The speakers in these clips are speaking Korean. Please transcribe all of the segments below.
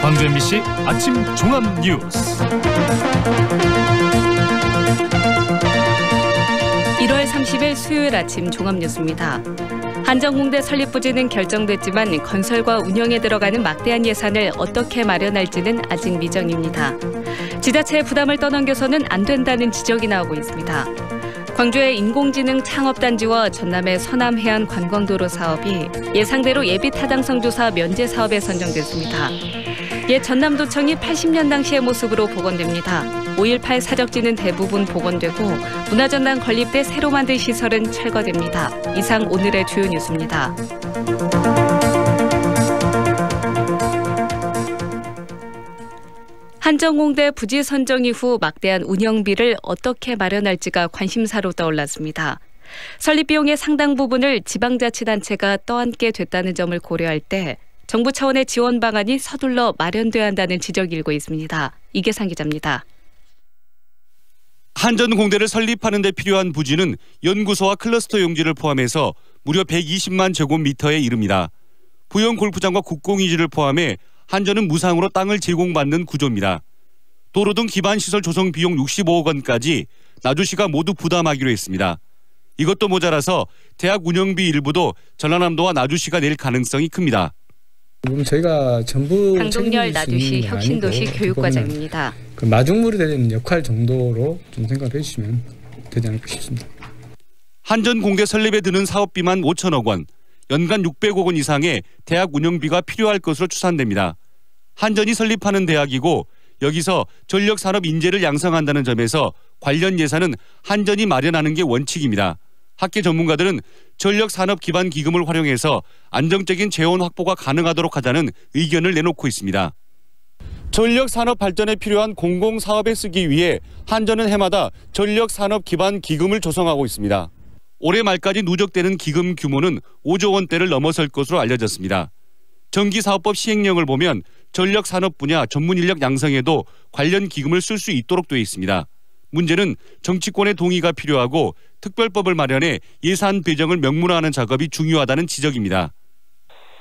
광주 MBC 아침 종합 뉴스. 1월 30일 수요일 아침 종합 뉴스입니다. 한정공대 설립 부지는 결정됐지만 건설과 운영에 들어가는 막대한 예산을 어떻게 마련할지는 아직 미정입니다. 지자체의 부담을 떠넘겨서는 안 된다는 지적이 나오고 있습니다. 광주의 인공지능 창업단지와 전남의 서남해안 관광도로 사업이 예상대로 예비 타당성 조사 면제 사업에 선정됐습니다. 옛 전남도청이 80년 당시의 모습으로 복원됩니다. 5.18 사적지는 대부분 복원되고 문화전당 건립돼 새로 만든 시설은 철거됩니다. 이상 오늘의 주요 뉴스입니다. 한정공대 부지 선정 이후 막대한 운영비를 어떻게 마련할지가 관심사로 떠올랐습니다. 설립 비용의 상당 부분을 지방자치단체가 떠안게 됐다는 점을 고려할 때 정부 차원의 지원 방안이 서둘러 마련돼야 한다는 지적이 일고 있습니다. 이계상 기자입니다. 한전공대를 설립하는 데 필요한 부지는 연구소와 클러스터 용지를 포함해서 무려 120만 제곱미터에 이릅니다. 부영 골프장과 국공유지를 포함해 한전은 무상으로 땅을 제공받는 구조입니다. 도로 등 기반시설 조성 비용 65억 원까지 나주시가 모두 부담하기로 했습니다. 이것도 모자라서 대학 운영비 일부도 전라남도와 나주시가 낼 가능성이 큽니다. 저희가 전부 강동열 나주시 혁신도시 교육과장입니다. 그 마중물이 되는 역할 정도로 좀 생각을 해주시면 되지 않을까 싶습니다. 한전공대 설립에 드는 사업비만 5천억 원, 연간 600억 원 이상의 대학 운영비가 필요할 것으로 추산됩니다. 한전이 설립하는 대학이고 여기서 전력산업 인재를 양성한다는 점에서 관련 예산은 한전이 마련하는 게 원칙입니다. 학계 전문가들은 전력산업 기반 기금을 활용해서 안정적인 재원 확보가 가능하도록 하자는 의견을 내놓고 있습니다. 전력산업 발전에 필요한 공공사업에 쓰기 위해 한전은 해마다 전력산업 기반 기금을 조성하고 있습니다. 올해 말까지 누적되는 기금 규모는 5조 원대를 넘어설 것으로 알려졌습니다. 전기사업법 시행령을 보면 전력산업 분야 전문 인력 양성에도 관련 기금을 쓸 수 있도록 되어 있습니다. 문제는 정치권의 동의가 필요하고 특별법을 마련해 예산 배정을 명문화하는 작업이 중요하다는 지적입니다.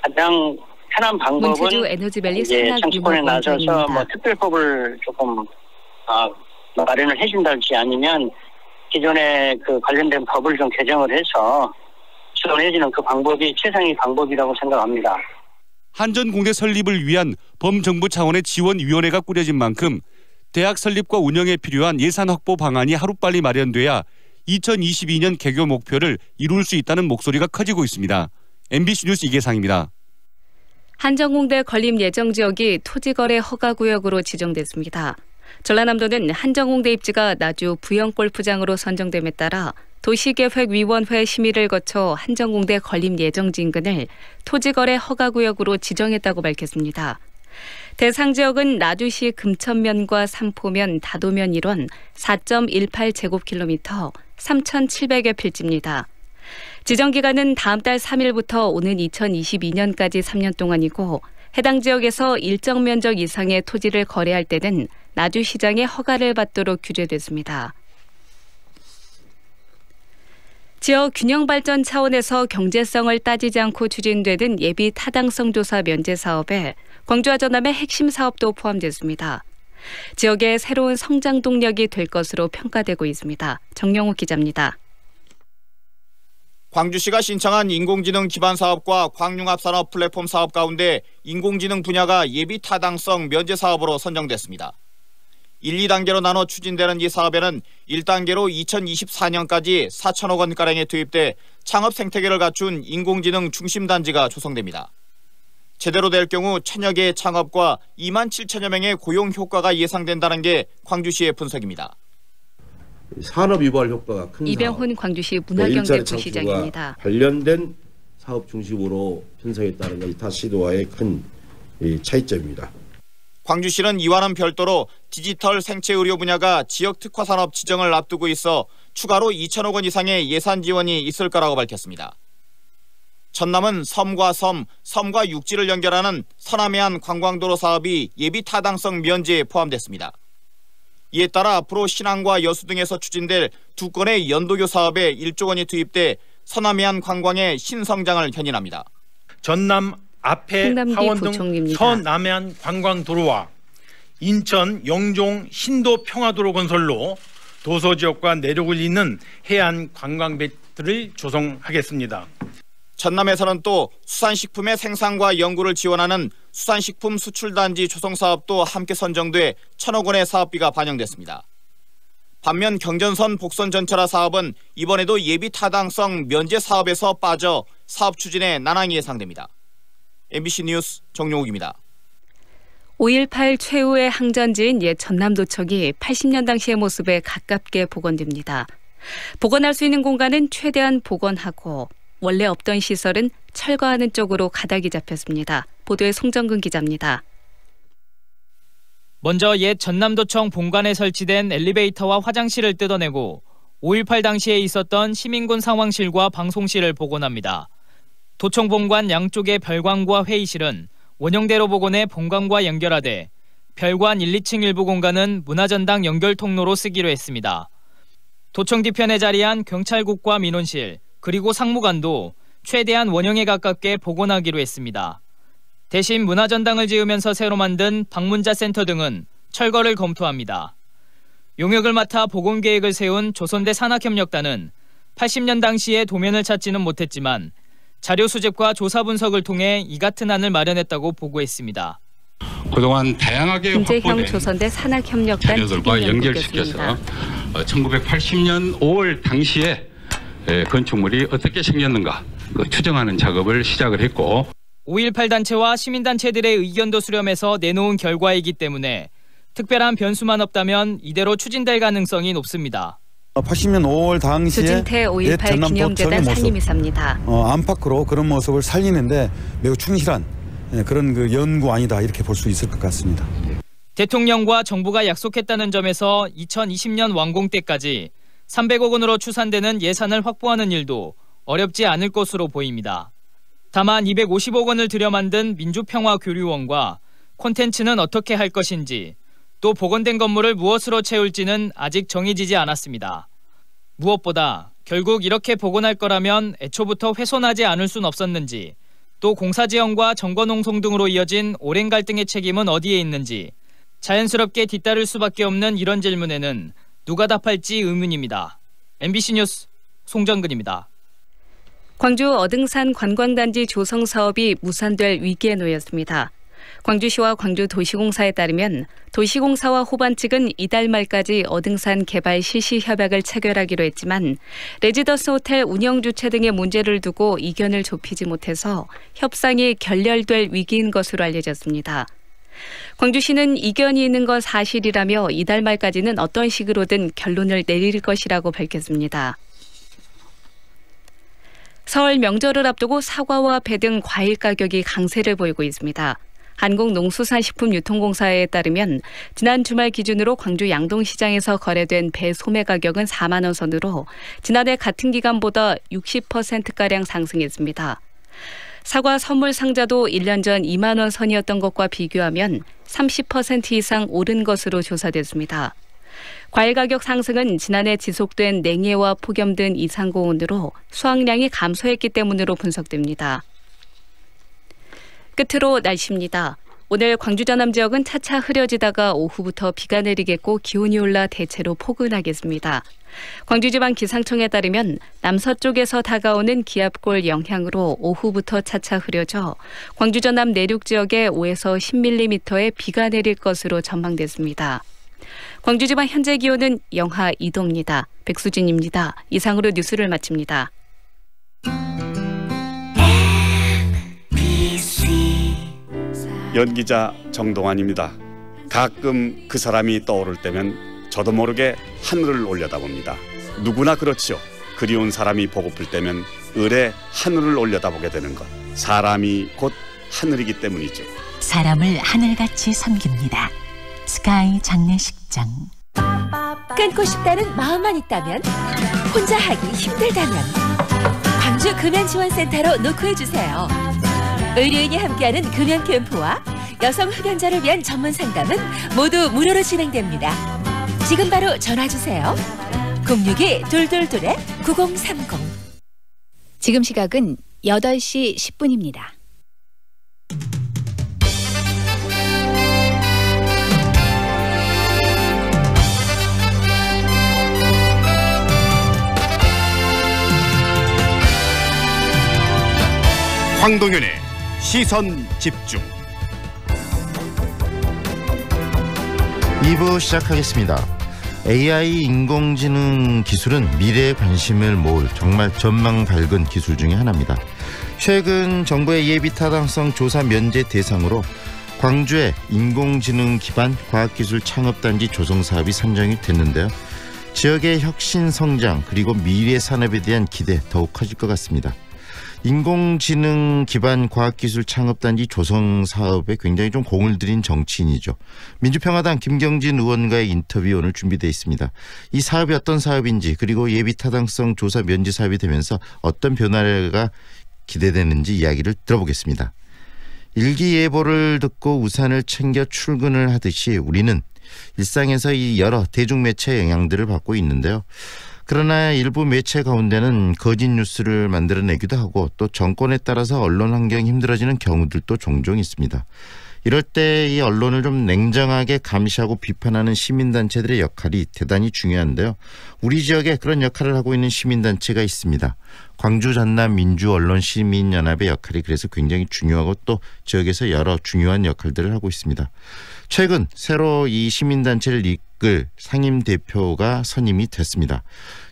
가장 편한 방법은 문체주 에너지밸리 정치권에 나서서 특별법을 조금 마련을 해준다든지 아니면 기존에 그 관련된 법을 좀 개정을 해서 지원해주는 그 방법이 최상의 방법이라고 생각합니다. 한전공대 설립을 위한 범정부 차원의 지원위원회가 꾸려진 만큼 대학 설립과 운영에 필요한 예산 확보 방안이 하루빨리 마련돼야 2022년 개교 목표를 이룰 수 있다는 목소리가 커지고 있습니다. MBC 뉴스 이계상입니다. 한정공대 건립 예정 지역이 토지거래 허가구역으로 지정됐습니다. 전라남도는 한정공대 입지가 나주 부영골프장으로 선정됨에 따라 도시계획위원회 심의를 거쳐 한정공대 건립 예정지 인근을 토지거래 허가구역으로 지정했다고 밝혔습니다. 대상 지역은 나주시 금천면과 삼포면, 다도면 일원 4.18제곱킬로미터 3,700여 필지입니다. 지정 기간은 다음 달 3일부터 오는 2022년까지 3년 동안이고 해당 지역에서 일정 면적 이상의 토지를 거래할 때는 나주시장의 허가를 받도록 규제됐습니다. 지역 균형 발전 차원에서 경제성을 따지지 않고 추진되는 예비 타당성 조사 면제 사업에 광주와 전남의 핵심 사업도 포함됐습니다. 지역의 새로운 성장 동력이 될 것으로 평가되고 있습니다. 정영욱 기자입니다. 광주시가 신청한 인공지능 기반 사업과 광융합산업 플랫폼 사업 가운데 인공지능 분야가 예비 타당성 면제 사업으로 선정됐습니다. 1, 2단계로 나눠 추진되는 이 사업에는 1단계로 2024년까지 4천억 원가량이 투입돼 창업 생태계를 갖춘 인공지능 중심단지가 조성됩니다. 제대로 될 경우 1,000여 개의 창업과 2만 7천여 명의 고용 효과가 예상된다는 게 광주시의 분석입니다. 산업 유발 효과가 큰 이병훈 광주시 문화경제부시장입니다. 관련된 사업 중심으로 편성했다는 것이 타 시도와의 큰 차이점입니다. 광주시는 이와는 별도로 디지털 생체의료 분야가 지역 특화 산업 지정을 앞두고 있어 추가로 2천억 원 이상의 예산 지원이 있을 거라고 밝혔습니다. 전남은 섬과 섬, 섬과 육지를 연결하는 서남해안 관광도로 사업이 예비 타당성 면제에 포함됐습니다. 이에 따라 앞으로 신안과 여수 등에서 추진될 두 건의 연도교 사업에 1조 원이 투입돼 서남해안 관광의 신성장을 견인합니다. 전남 앞에 홍남기 하원 등 부총리입니다. 서남해안 관광도로와 인천 영종 신도 평화도로 건설로 도서지역과 내륙을 잇는 해안 관광객들을 조성하겠습니다. 전남에서는 또 수산식품의 생산과 연구를 지원하는 수산식품 수출단지 조성 사업도 함께 선정돼 1,000억 원의 사업비가 반영됐습니다. 반면 경전선 복선 전철화 사업은 이번에도 예비 타당성 면제 사업에서 빠져 사업 추진에 난항이 예상됩니다. MBC 뉴스 정용욱입니다. 5.18 최후의 항전지인 옛 전남도청이 80년 당시의 모습에 가깝게 복원됩니다. 복원할 수 있는 공간은 최대한 복원하고 원래 없던 시설은 철거하는 쪽으로 가닥이 잡혔습니다. 보도에 송정근 기자입니다. 먼저 옛 전남도청 본관에 설치된 엘리베이터와 화장실을 뜯어내고 5.18 당시에 있었던 시민군 상황실과 방송실을 복원합니다. 도청 본관 양쪽의 별관과 회의실은 원형대로 복원해 본관과 연결하되 별관 1, 2층 일부 공간은 문화전당 연결 통로로 쓰기로 했습니다. 도청 뒤편에 자리한 경찰국과 민원실 그리고 상무관도 최대한 원형에 가깝게 복원하기로 했습니다. 대신 문화전당을 지으면서 새로 만든 방문자 센터 등은 철거를 검토합니다. 용역을 맡아 복원 계획을 세운 조선대 산학협력단은 80년 당시에 도면을 찾지는 못했지만 자료 수집과 조사 분석을 통해 이 같은 안을 마련했다고 보고했습니다. 그동안 다양하게 김재형 조선대 산학협력단 자료들과 연결시켜서 1980년 5월 당시에 건축물이 어떻게 생겼는가 추정하는 작업을 시작을 했고 5.18 단체와 시민단체들의 의견도 수렴해서 내놓은 결과이기 때문에 특별한 변수만 없다면 이대로 추진될 가능성이 높습니다. 80년 5월 당시에 수진태 5.18 기념재단 상임이사입니다. 안팎으로 그런 모습을 살리는데 매우 충실한 그런 그 연구안이다 이렇게 볼 수 있을 것 같습니다. 대통령과 정부가 약속했다는 점에서 2020년 완공 때까지 300억 원으로 추산되는 예산을 확보하는 일도 어렵지 않을 것으로 보입니다. 다만 250억 원을 들여 만든 민주평화교류원과 콘텐츠는 어떻게 할 것인지 또 복원된 건물을 무엇으로 채울지는 아직 정해지지 않았습니다. 무엇보다 결국 이렇게 복원할 거라면 애초부터 훼손하지 않을 순 없었는지 또 공사지연과 정거농성 등으로 이어진 오랜 갈등의 책임은 어디에 있는지 자연스럽게 뒤따를 수밖에 없는 이런 질문에는 누가 답할지 의문입니다. MBC 뉴스 송정근입니다. 광주 어등산 관광단지 조성 사업이 무산될 위기에 놓였습니다. 광주시와 광주도시공사에 따르면 도시공사와 호반 측은 이달 말까지 어등산 개발 실시 협약을 체결하기로 했지만 레지던스 호텔 운영 주체 등의 문제를 두고 이견을 좁히지 못해서 협상이 결렬될 위기인 것으로 알려졌습니다. 광주시는 이견이 있는 건 사실이라며 이달 말까지는 어떤 식으로든 결론을 내릴 것이라고 밝혔습니다. 설 명절을 앞두고 사과와 배 등 과일 가격이 강세를 보이고 있습니다. 한국농수산식품유통공사에 따르면 지난 주말 기준으로 광주 양동시장에서 거래된 배 소매 가격은 4만 원 선으로 지난해 같은 기간보다 60%가량 상승했습니다. 사과 선물 상자도 1년 전 2만 원 선이었던 것과 비교하면 30% 이상 오른 것으로 조사됐습니다. 과일 가격 상승은 지난해 지속된 냉해와 폭염 등 이상고온으로 수확량이 감소했기 때문으로 분석됩니다. 끝으로 날씨입니다. 오늘 광주 전남 지역은 차차 흐려지다가 오후부터 비가 내리겠고 기온이 올라 대체로 포근하겠습니다. 광주지방기상청에 따르면 남서쪽에서 다가오는 기압골 영향으로 오후부터 차차 흐려져 광주 전남 내륙 지역에 5에서 10mm의 비가 내릴 것으로 전망됐습니다. 광주지방 현재 기온은 영하 2도입니다. 백수진입니다. 이상으로 뉴스를 마칩니다. 연기자 정동환입니다. 가끔 그 사람이 떠오를 때면 저도 모르게 하늘을 올려다봅니다. 누구나 그렇지요. 그리운 사람이 보고플 때면 을에 하늘을 올려다보게 되는 것. 사람이 곧 하늘이기 때문이죠. 사람을 하늘같이 섬깁니다. 스카이 장례식장. 끊고 싶다는 마음만 있다면, 혼자 하기 힘들다면 광주 금연지원센터로 노크해주세요. 의료인이 함께하는 금연 캠프와 여성 흡연자를 위한 전문 상담은 모두 무료로 진행됩니다. 지금 바로 전화주세요. 062-222-9030. 지금 시각은 8시 10분입니다. 황동윤의 시선집중. 2부 시작하겠습니다. AI 인공지능 기술은 미래에 관심을 모을 정말 전망 밝은 기술 중에 하나입니다. 최근 정부의 예비 타당성 조사 면제 대상으로 광주의 인공지능 기반 과학기술 창업단지 조성 사업이 선정이 됐는데요. 지역의 혁신 성장 그리고 미래 산업에 대한 기대 더욱 커질 것 같습니다. 인공지능 기반 과학기술 창업단지 조성 사업에 굉장히 좀 공을 들인 정치인이죠. 민주평화당 김경진 의원과의 인터뷰 오늘 준비되어 있습니다. 이 사업이 어떤 사업인지 그리고 예비 타당성 조사 면제 사업이 되면서 어떤 변화가 기대되는지 이야기를 들어보겠습니다. 일기예보를 듣고 우산을 챙겨 출근을 하듯이 우리는 일상에서 이 여러 대중매체 영향들을 받고 있는데요. 그러나 일부 매체 가운데는 거짓 뉴스를 만들어내기도 하고 또 정권에 따라서 언론 환경이 힘들어지는 경우들도 종종 있습니다. 이럴 때 이 언론을 좀 냉정하게 감시하고 비판하는 시민단체들의 역할이 대단히 중요한데요. 우리 지역에 그런 역할을 하고 있는 시민단체가 있습니다. 광주 전남 민주언론시민연합의 역할이 그래서 굉장히 중요하고 또 지역에서 여러 중요한 역할들을 하고 있습니다. 최근 새로 이 시민단체를 이끌 상임대표가 선임이 됐습니다.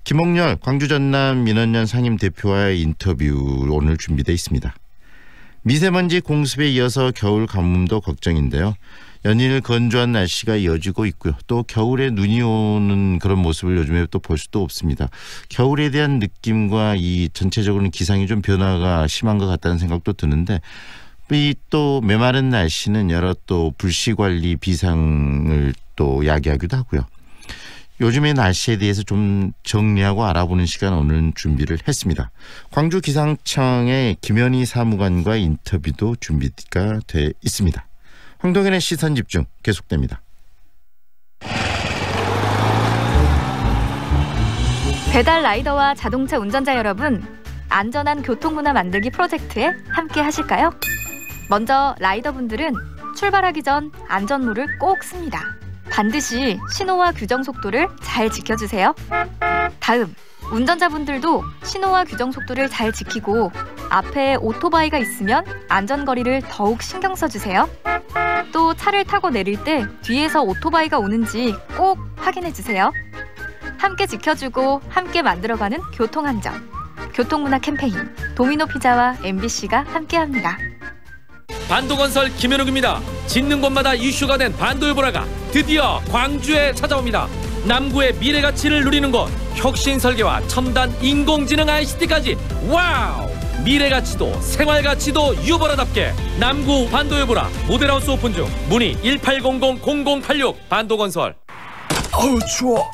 김홍렬 광주 전남 민원연 상임대표와의 인터뷰 오늘 준비되어 있습니다. 미세먼지 공습에 이어서 겨울 가뭄도 걱정인데요. 연일 건조한 날씨가 이어지고 있고요. 또 겨울에 눈이 오는 그런 모습을 요즘에 또 볼 수도 없습니다. 겨울에 대한 느낌과 이 전체적으로는 기상이 좀 변화가 심한 것 같다는 생각도 드는데 이 또 메마른 날씨는 여러 또 불시관리 비상을 또 야기하기도 하고요. 요즘의 날씨에 대해서 좀 정리하고 알아보는 시간 오늘 준비를 했습니다. 광주 기상청의 김현희 사무관과 인터뷰도 준비가 돼 있습니다. 황동현의 시선집중 계속됩니다. 배달 라이더와 자동차 운전자 여러분, 안전한 교통문화 만들기 프로젝트에 함께 하실까요? 먼저 라이더분들은 출발하기 전 안전모를 꼭 씁니다. 반드시 신호와 규정 속도를 잘 지켜주세요. 다음, 운전자분들도 신호와 규정 속도를 잘 지키고 앞에 오토바이가 있으면 안전거리를 더욱 신경 써주세요. 또 차를 타고 내릴 때 뒤에서 오토바이가 오는지 꼭 확인해주세요. 함께 지켜주고 함께 만들어가는 교통안전. 교통문화 캠페인 도미노피자와 MBC가 함께합니다. 반도건설 김현욱입니다. 짓는 곳마다 이슈가 된 반도요보라가 드디어 광주에 찾아옵니다. 남구의 미래 가치를 누리는 곳, 혁신 설계와 첨단 인공지능 ICT까지 와우! 미래 가치도 생활 가치도 유보라답게 남구 반도요보라 모델하우스 오픈 중. 문의 1800-0086 반도건설. 어우 추워.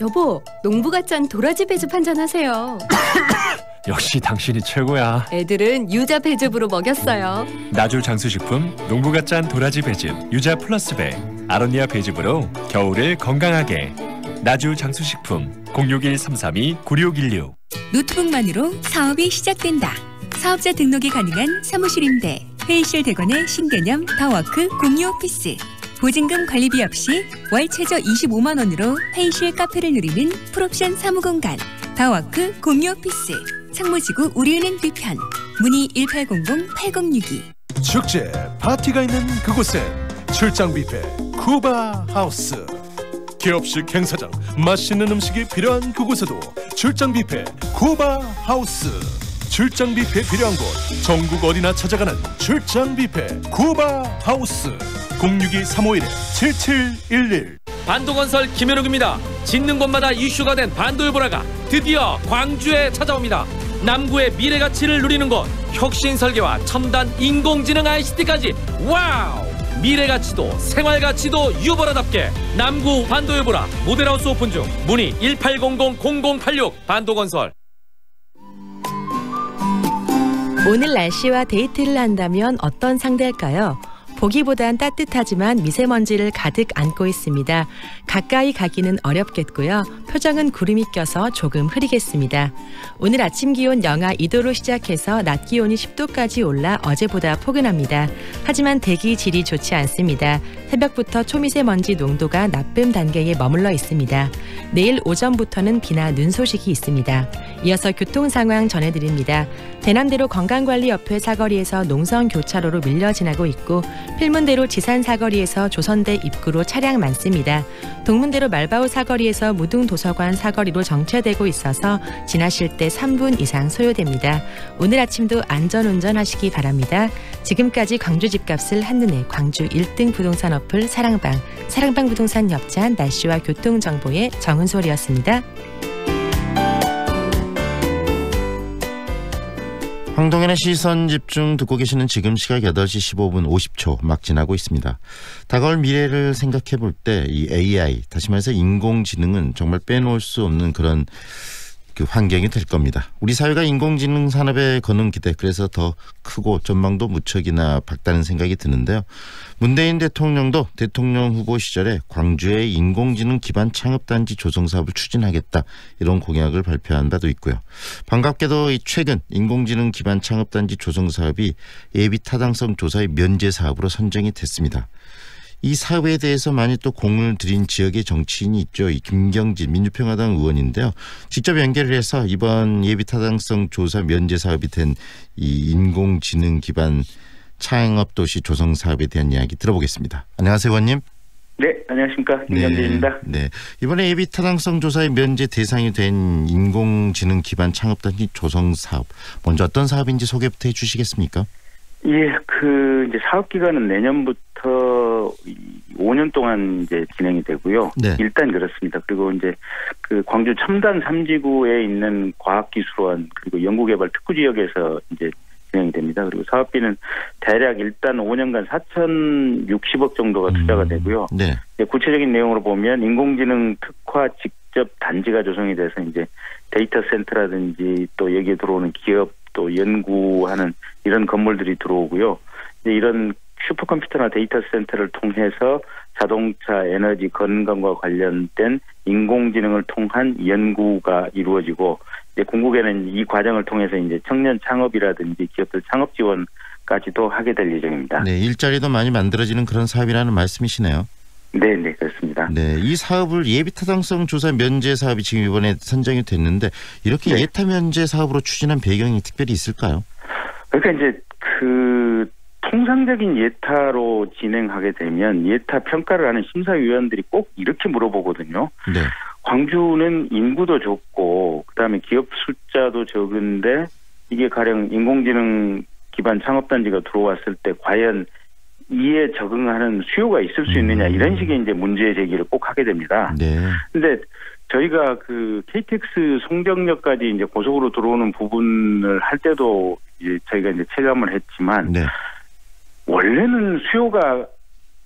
여보, 농부가 짠 도라지 배즙 한잔 하세요. 역시 당신이 최고야. 애들은 유자 배즙으로 먹였어요. 나주 장수식품 농부가 짠 도라지 배즙 유자 플러스 배 아로니아 배즙으로 겨울을 건강하게. 나주 장수식품 061-332-9616. 노트북만으로 사업이 시작된다. 사업자 등록이 가능한 사무실 임대, 회의실 대관의 신개념 더워크 공유 오피스. 보증금 관리비 없이 월 최저 25만 원으로 회의실 카페를 누리는 풀옵션 사무공간 더워크 공유 오피스. 상무지구 우리은행 뒤편. 문의 1800-8062. 축제 파티가 있는 그곳엔 출장 뷔페 쿠바 하우스. 기업식 행사장 맛있는 음식이 필요한 그곳에도 출장 뷔페 쿠바 하우스. 출장 뷔페 필요한 곳 전국 어디나 찾아가는 출장 뷔페 쿠바 하우스. 062-351-7711. 반도건설 김현욱입니다. 짓는 곳마다 이슈가 된 반도요보라가 드디어 광주에 찾아옵니다. 남구의 미래 가치를 누리는 곳, 혁신 설계와 첨단 인공지능 ICT까지 와우! 미래 가치도 생활 가치도 유보라답게 남구 반도요보라 모델하우스 오픈 중. 문의 1800-0086 반도건설. 오늘 날씨와 데이트를 한다면 어떤 상대일까요? 보기보단 따뜻하지만 미세먼지를 가득 안고 있습니다. 가까이 가기는 어렵겠고요. 표정은 구름이 껴서 조금 흐리겠습니다. 오늘 아침 기온 영하 2도로 시작해서 낮 기온이 10도까지 올라 어제보다 포근합니다. 하지만 대기 질이 좋지 않습니다. 새벽부터 초미세먼지 농도가 나쁨 단계에 머물러 있습니다. 내일 오전부터는 비나 눈 소식이 있습니다. 이어서 교통 상황 전해드립니다. 대남대로 건강관리협회 사거리에서 농성교차로로 밀려 지나고 있고 필문대로 지산 사거리에서 조선대 입구로 차량 많습니다. 동문대로 말바우 사거리에서 무등도서관 사거리로 정체되고 있어서 지나실 때 3분 이상 소요됩니다. 오늘 아침도 안전운전하시기 바랍니다. 지금까지 광주 집값을 한눈에 광주 1등 부동산 어플 사랑방 부동산 옆잔 날씨와 교통정보의 정은솔이었습니다. 황동현의 시선집중 듣고 계시는 지금 시각 8시 15분 50초 막 지나고 있습니다. 다가올 미래를 생각해 볼 때 이 AI, 다시 말해서 인공지능은 정말 빼놓을 수 없는 그런 그 환경이 될 겁니다. 우리 사회가 인공지능 산업에 거는 기대, 그래서 더 크고 전망도 무척이나 밝다는 생각이 드는데요. 문재인 대통령도 대통령 후보 시절에 광주에 인공지능 기반 창업단지 조성 사업을 추진하겠다, 이런 공약을 발표한 바도 있고요. 반갑게도 최근 인공지능 기반 창업단지 조성 사업이 예비 타당성 조사의 면제 사업으로 선정이 됐습니다. 이 사업에 대해서 많이 또 공을 들인 지역의 정치인이 있죠. 이 김경진 민주평화당 의원인데요. 직접 연결을 해서 이번 예비 타당성 조사 면제 사업이 된 이 인공지능 기반 창업도시 조성 사업에 대한 이야기 들어보겠습니다. 안녕하세요, 의원님. 네, 안녕하십니까. 김경진입니다. 네. 이번에 예비 타당성 조사의 면제 대상이 된 인공지능 기반 창업단지 조성 사업, 먼저 어떤 사업인지 소개부터 해주시겠습니까? 예, 이제 사업 기간은 내년부터 5년 동안 이제 진행이 되고요. 네. 일단 그렇습니다. 그리고 이제 광주 첨단 3지구에 있는 과학기술원 그리고 연구개발 특구 지역에서 이제 진행이 됩니다. 그리고 사업비는 대략 일단 5년간 4,060억 정도가 투자가 되고요. 네. 구체적인 내용으로 보면 인공지능 특화 직접 단지가 조성이 돼서 이제 데이터 센터라든지 또 여기에 들어오는 기업 또 연구하는 이런 건물들이 들어오고요. 이런 슈퍼컴퓨터나 데이터 센터를 통해서 자동차, 에너지, 건강과 관련된 인공지능을 통한 연구가 이루어지고, 이제 궁극에는 이 과정을 통해서 이제 청년 창업이라든지 기업들 창업 지원까지도 하게 될 예정입니다. 네, 일자리도 많이 만들어지는 그런 사업이라는 말씀이시네요. 네, 네, 그렇습니다. 네, 이 사업을 예비 타당성 조사 면제 사업이 지금 이번에 선정이 됐는데, 이렇게 네. 예타 면제 사업으로 추진한 배경이 특별히 있을까요? 그러니까 이제 통상적인 예타로 진행하게 되면 예타 평가를 하는 심사위원들이 꼭 이렇게 물어보거든요. 네. 광주는 인구도 적고 그다음에 기업 숫자도 적은데 이게 가령 인공지능 기반 창업단지가 들어왔을 때 과연 이에 적응하는 수요가 있을 수 있느냐, 이런 식의 이제 문제 제기를 꼭 하게 됩니다. 네. 근데 저희가 KTX 송정역까지 이제 고속으로 들어오는 부분을 할 때도 이제 저희가 이제 체감을 했지만, 네. 원래는 수요가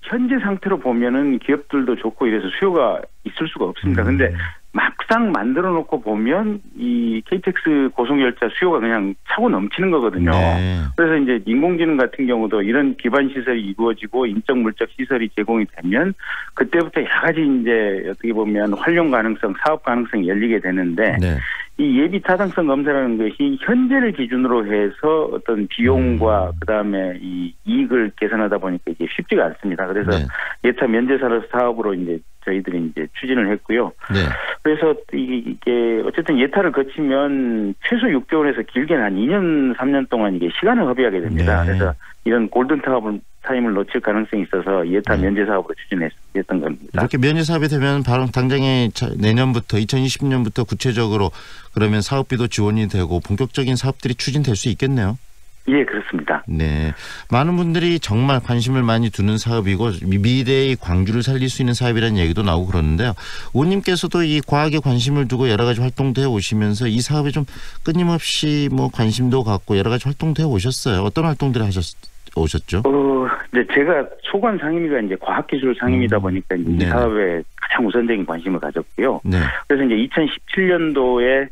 현재 상태로 보면은 기업들도 좋고 이래서 수요가 있을 수가 없습니다. 근데 막상 만들어 놓고 보면 이 KTX 고속열차 수요가 그냥 차고 넘치는 거거든요. 네. 그래서 이제 인공지능 같은 경우도 이런 기반 시설이 이루어지고 인적 물적 시설이 제공이 되면 그때부터 여러 가지 이제 어떻게 보면 활용 가능성, 사업 가능성이 열리게 되는데, 네. 이 예비 타당성 검사라는 것이 현재를 기준으로 해서 어떤 비용과 그다음에 이 이익을 계산하다 보니까 이게 쉽지가 않습니다. 그래서 네. 예타 면제 사업으로 이제 저희들이 이제 추진을 했고요. 네. 그래서 이게 어쨌든 예타를 거치면 최소 6개월에서 길게는 한 2년, 3년 동안 이게 시간을 허비하게 됩니다. 네. 그래서 이런 골든 타임을 놓칠 가능성이 있어서 예타 면제 사업으로 추진했던 겁니다. 이렇게 면제 사업이 되면 바로 당장에 내년부터 2020년부터 구체적으로 그러면 사업비도 지원이 되고 본격적인 사업들이 추진될 수 있겠네요. 예, 그렇습니다. 네, 많은 분들이 정말 관심을 많이 두는 사업이고 미래의 광주를 살릴 수 있는 사업이라는 얘기도 나오고 그러는데요. 의원님께서도 이 과학에 관심을 두고 여러 가지 활동도 해오시면서 이 사업에 좀 끊임없이 뭐 관심도 갖고 여러 가지 활동도 해오셨어요. 어떤 활동들을 오셨죠? 이제 제가 소관 상임위가 이제 과학기술 상임이다 보니까 이 사업에 가장 우선적인 관심을 가졌고요. 네. 그래서 이제 2017년도에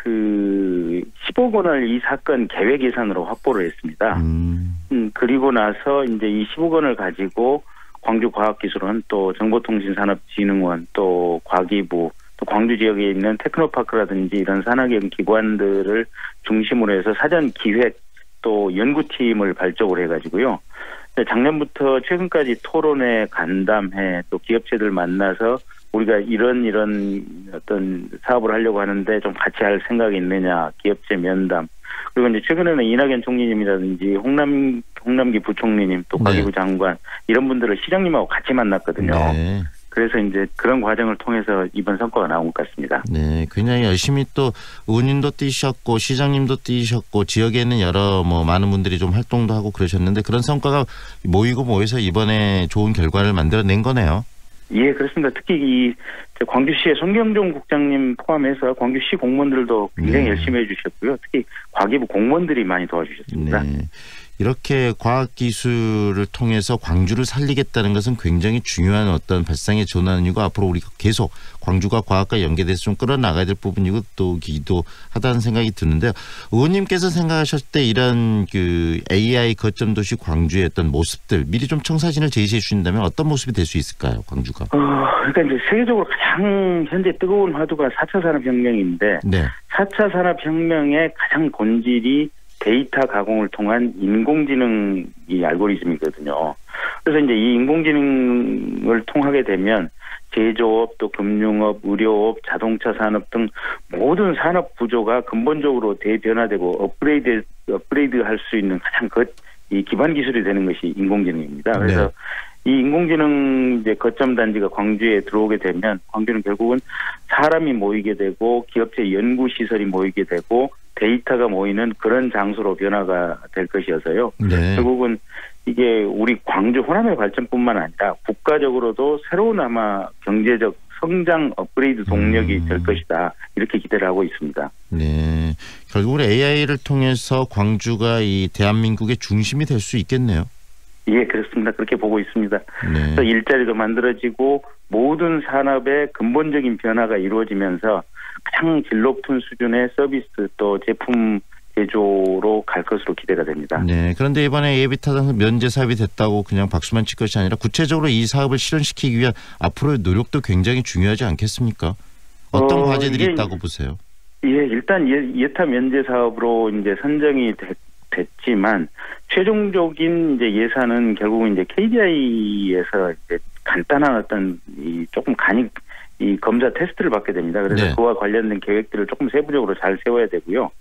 그 10억 원을 이 사건 계획 예산으로 확보를 했습니다. 그리고 나서 이제 이 10억 원을 가지고 광주과학기술원 또 정보통신산업진흥원 또 과기부 또 광주 지역에 있는 테크노파크라든지 이런 산학형 기관들을 중심으로 해서 사전 기획 또 연구팀을 발족을 해가지고요. 작년부터 최근까지 토론회, 간담회 또 기업체들 만나서 우리가 이런 어떤 사업을 하려고 하는데 좀 같이 할 생각이 있느냐, 기업체 면담. 그리고 이제 최근에는 이낙연 총리님이라든지 홍남기 부총리님 또 과기부 장관 이런 분들을 시장님하고 같이 만났거든요. 네. 그래서 이제 그런 과정을 통해서 이번 성과가 나온 것 같습니다. 네, 굉장히 열심히 또 의원님도 뛰셨고 시장님도 뛰셨고 지역에 있는 여러 많은 분들이 좀 활동도 하고 그러셨는데 그런 성과가 모여서 이번에 좋은 결과를 만들어낸 거네요. 예, 그렇습니다. 특히 이 광주시의 손경종 국장님 포함해서 광주시 공무원들도 굉장히 열심히 해주셨고요. 특히 과기부 공무원들이 많이 도와주셨습니다. 네. 이렇게 과학기술을 통해서 광주를 살리겠다는 것은 굉장히 중요한 어떤 발상의 전환이고 앞으로 우리가 계속 광주가 과학과 연계돼서 좀 끌어나가야 될 부분이고 또 기도하다는 생각이 드는데요. 의원님께서 생각하셨을 때 이런 그 AI 거점 도시 광주의 어떤 모습들 미리 좀 청사진을 제시해 주신다면 어떤 모습이 될 수 있을까요, 광주가? 그러니까 이제 세계적으로 가장 현재 뜨거운 화두가 4차 산업혁명인데 네. 4차 산업혁명의 가장 본질이 데이터 가공을 통한 인공지능 이 알고리즘이거든요. 그래서 이제 이 인공지능을 통하게 되면 제조업, 또 금융업, 의료업, 자동차 산업 등 모든 산업 구조가 근본적으로 대변화되고 업그레이드할 수 있는 가장 이 기반 기술이 되는 것이 인공지능입니다. 그래서 이 인공지능 이제 거점 단지가 광주에 들어오게 되면 광주는 결국은 사람이 모이게 되고 기업체 연구 시설이 모이게 되고 데이터가 모이는 그런 장소로 변화가 될 것이어서요. 네. 결국은 이게 우리 광주 호남의 발전뿐만 아니라 국가적으로도 새로운 아마 경제적 성장 업그레이드 동력이 될 것이다. 이렇게 기대를 하고 있습니다. 네, 결국은 AI를 통해서 광주가 이 대한민국의 중심이 될 수 있겠네요. 예, 그렇습니다. 그렇게 보고 있습니다. 네. 그래서 일자리도 만들어지고 모든 산업의 근본적인 변화가 이루어지면서 가장 질 높은 수준의 서비스 또 제품 제조로 갈 것으로 기대가 됩니다. 네, 그런데 이번에 예비타당 면제 사업이 됐다고 그냥 박수만 칠 것이 아니라 구체적으로 이 사업을 실현시키기 위한 앞으로의 노력도 굉장히 중요하지 않겠습니까? 어떤 과제들이 있다고 보세요? 예, 일단 예타 면제 사업으로 이제 선정이 됐지만 최종적인 이제 예산은 결국은 이제 KDI에서 이제 간단한 어떤 조금 이 검사 테스트를 받게 됩니다. 그래서 그와 관련된 계획들을 조금 세부적으로 잘 세워야 되고요.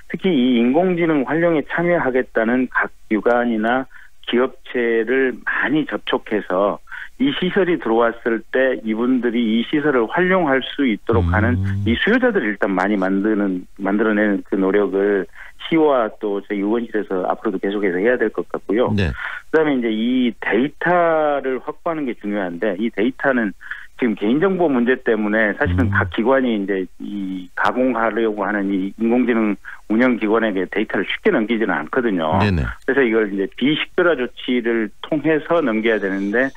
특히 이 인공지능 활용에 참여하겠다는 각 기관이나 기업체를 많이 접촉해서 이 시설이 들어왔을 때 이분들이 이 시설을 활용할 수 있도록 하는 이 수요자들을 일단 많이 만들어내는 그 노력을 시와 또 저희 의원실에서 앞으로도 계속해서 해야 될 것 같고요. 네. 그다음에 이제 이 데이터를 확보하는 게 중요한데 이 데이터는 지금 개인정보 문제 때문에 사실은 각 기관이 이제 이 가공하려고 하는 이 인공지능 운영기관에게 데이터를 쉽게 넘기지는 않거든요. 네네. 그래서 이걸 이제 비식별화 조치를 통해서 넘겨야 되는데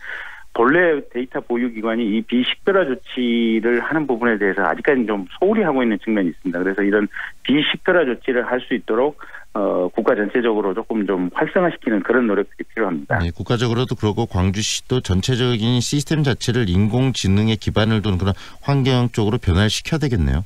본래 데이터 보유기관이 이 비식별화 조치를 하는 부분에 대해서 아직까지 좀 소홀히 하고 있는 측면이 있습니다. 그래서 이런 비식별화 조치를 할 수 있도록 국가 전체적으로 조금 좀 활성화시키는 그런 노력들이 필요합니다. 네, 국가적으로도 그러고 광주시도 전체적인 시스템 자체를 인공지능에 기반을 둔 그런 환경 쪽으로 변화를 시켜야 되겠네요.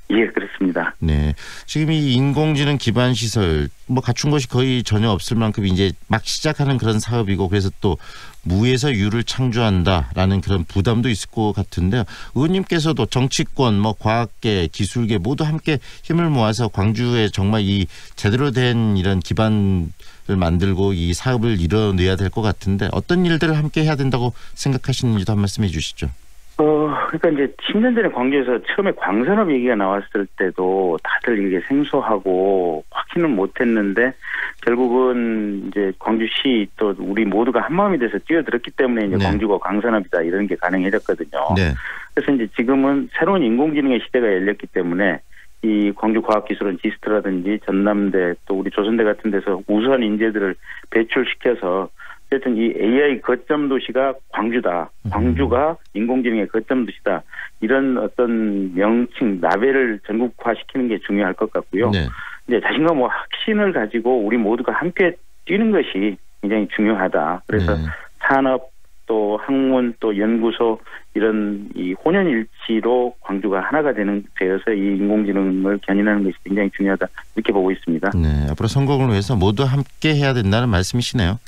예, 그렇습니다. 네, 지금 이 인공지능 기반 시설 갖춘 것이 거의 전혀 없을 만큼 이제 막 시작하는 그런 사업이고 그래서 또 무에서 유를 창조한다라는 그런 부담도 있을 것 같은데요. 의원님께서도 정치권, 과학계, 기술계 모두 함께 힘을 모아서 광주에 정말 이 제대로 된 이런 기반을 만들고 이 사업을 이뤄내야 될 것 같은데 어떤 일들을 함께 해야 된다고 생각하시는지도 한 말씀해 주시죠. 그러니까 이제 10년 전에 광주에서 처음에 광산업 얘기가 나왔을 때도 다들 이게 생소하고 확신은 못했는데 결국은 이제 광주시 또 우리 모두가 한 마음이 돼서 뛰어들었기 때문에 이제 광주가 광산업이다 이런 게 가능해졌거든요. 네. 그래서 이제 지금은 새로운 인공지능의 시대가 열렸기 때문에 이 광주과학기술원 지스트라든지 전남대 또 우리 조선대 같은 데서 우수한 인재들을 배출시켜서 어쨌든 이 AI 거점 도시가 광주다. 광주가 인공지능의 거점 도시다. 이런 어떤 명칭, 라벨을 전국화시키는 게 중요할 것 같고요. 네. 이제 자신감과 확신을 가지고 우리 모두가 함께 뛰는 것이 굉장히 중요하다. 그래서 산업 또 학문 또 연구소 이런 이 혼연일치로 광주가 하나가 되어서 이 인공지능을 견인하는 것이 굉장히 중요하다. 이렇게 보고 있습니다. 네, 앞으로 성공을 위해서 모두 함께 해야 된다는 말씀이시네요.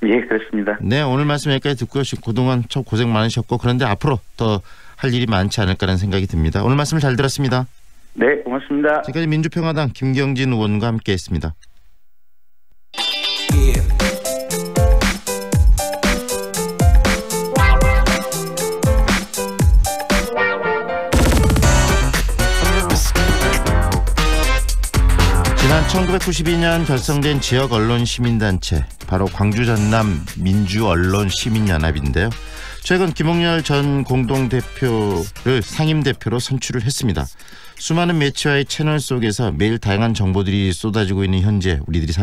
예, 그렇습니다. 네, 오늘 말씀 여기까지 듣고 그동안 참 고생 많으셨고 그런데 앞으로 더 할 일이 많지 않을까라는 생각이 듭니다. 오늘 말씀을 잘 들었습니다. 네, 고맙습니다. 지금까지 민주평화당 김경진 의원과 함께했습니다. 지난 1992년 결성된 지역 언론 시민단체 바로 광주 전남 민주언론시민연합인데요. 최근 김홍렬 전 공동대표를 상임대표로 선출을 했습니다. 수많은 매체와의 채널 속에서 매일 다양한 정보들이 쏟아지고 있는 현재 우리들이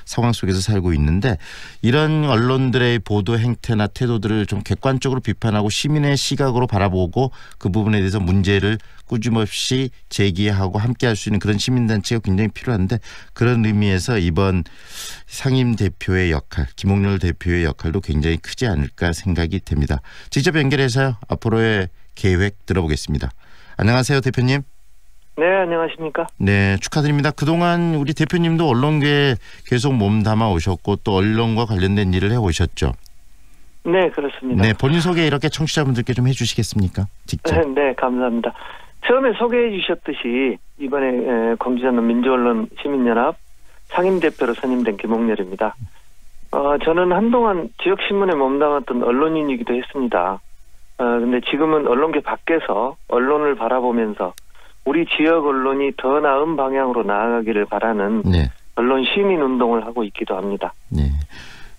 상황 속에서 살고 있는데 이런 언론들의 보도 행태나 태도들을 좀 객관적으로 비판하고 시민의 시각으로 바라보고 그 부분에 대해서 문제를 꾸준없이 제기하고 함께할 수 있는 그런 시민단체가 굉장히 필요한데 그런 의미에서 이번 상임대표의 역할, 김홍렬 대표의 역할도 굉장히 크지 않을까 생각이 됩니다. 직접 연결해서 앞으로의 계획 들어보겠습니다. 안녕하세요, 대표님. 네, 안녕하십니까. 네, 축하드립니다. 그동안 우리 대표님도 언론계에 계속 몸담아 오셨고 또 언론과 관련된 일을 해오셨죠? 네, 그렇습니다. 네, 본인 소개 이렇게 청취자분들께 좀 해주시겠습니까? 직접. 네, 감사합니다. 처음에 소개해 주셨듯이 이번에 광주 전남 민주언론 시민연합 상임대표로 선임된 김홍렬입니다. 저는 한동안 지역신문에 몸담았던 언론인이기도 했습니다. 근데 지금은 언론계 밖에서 언론을 바라보면서 우리 지역 언론이 더 나은 방향으로 나아가기를 바라는 언론 시민 운동을 하고 있기도 합니다. 네.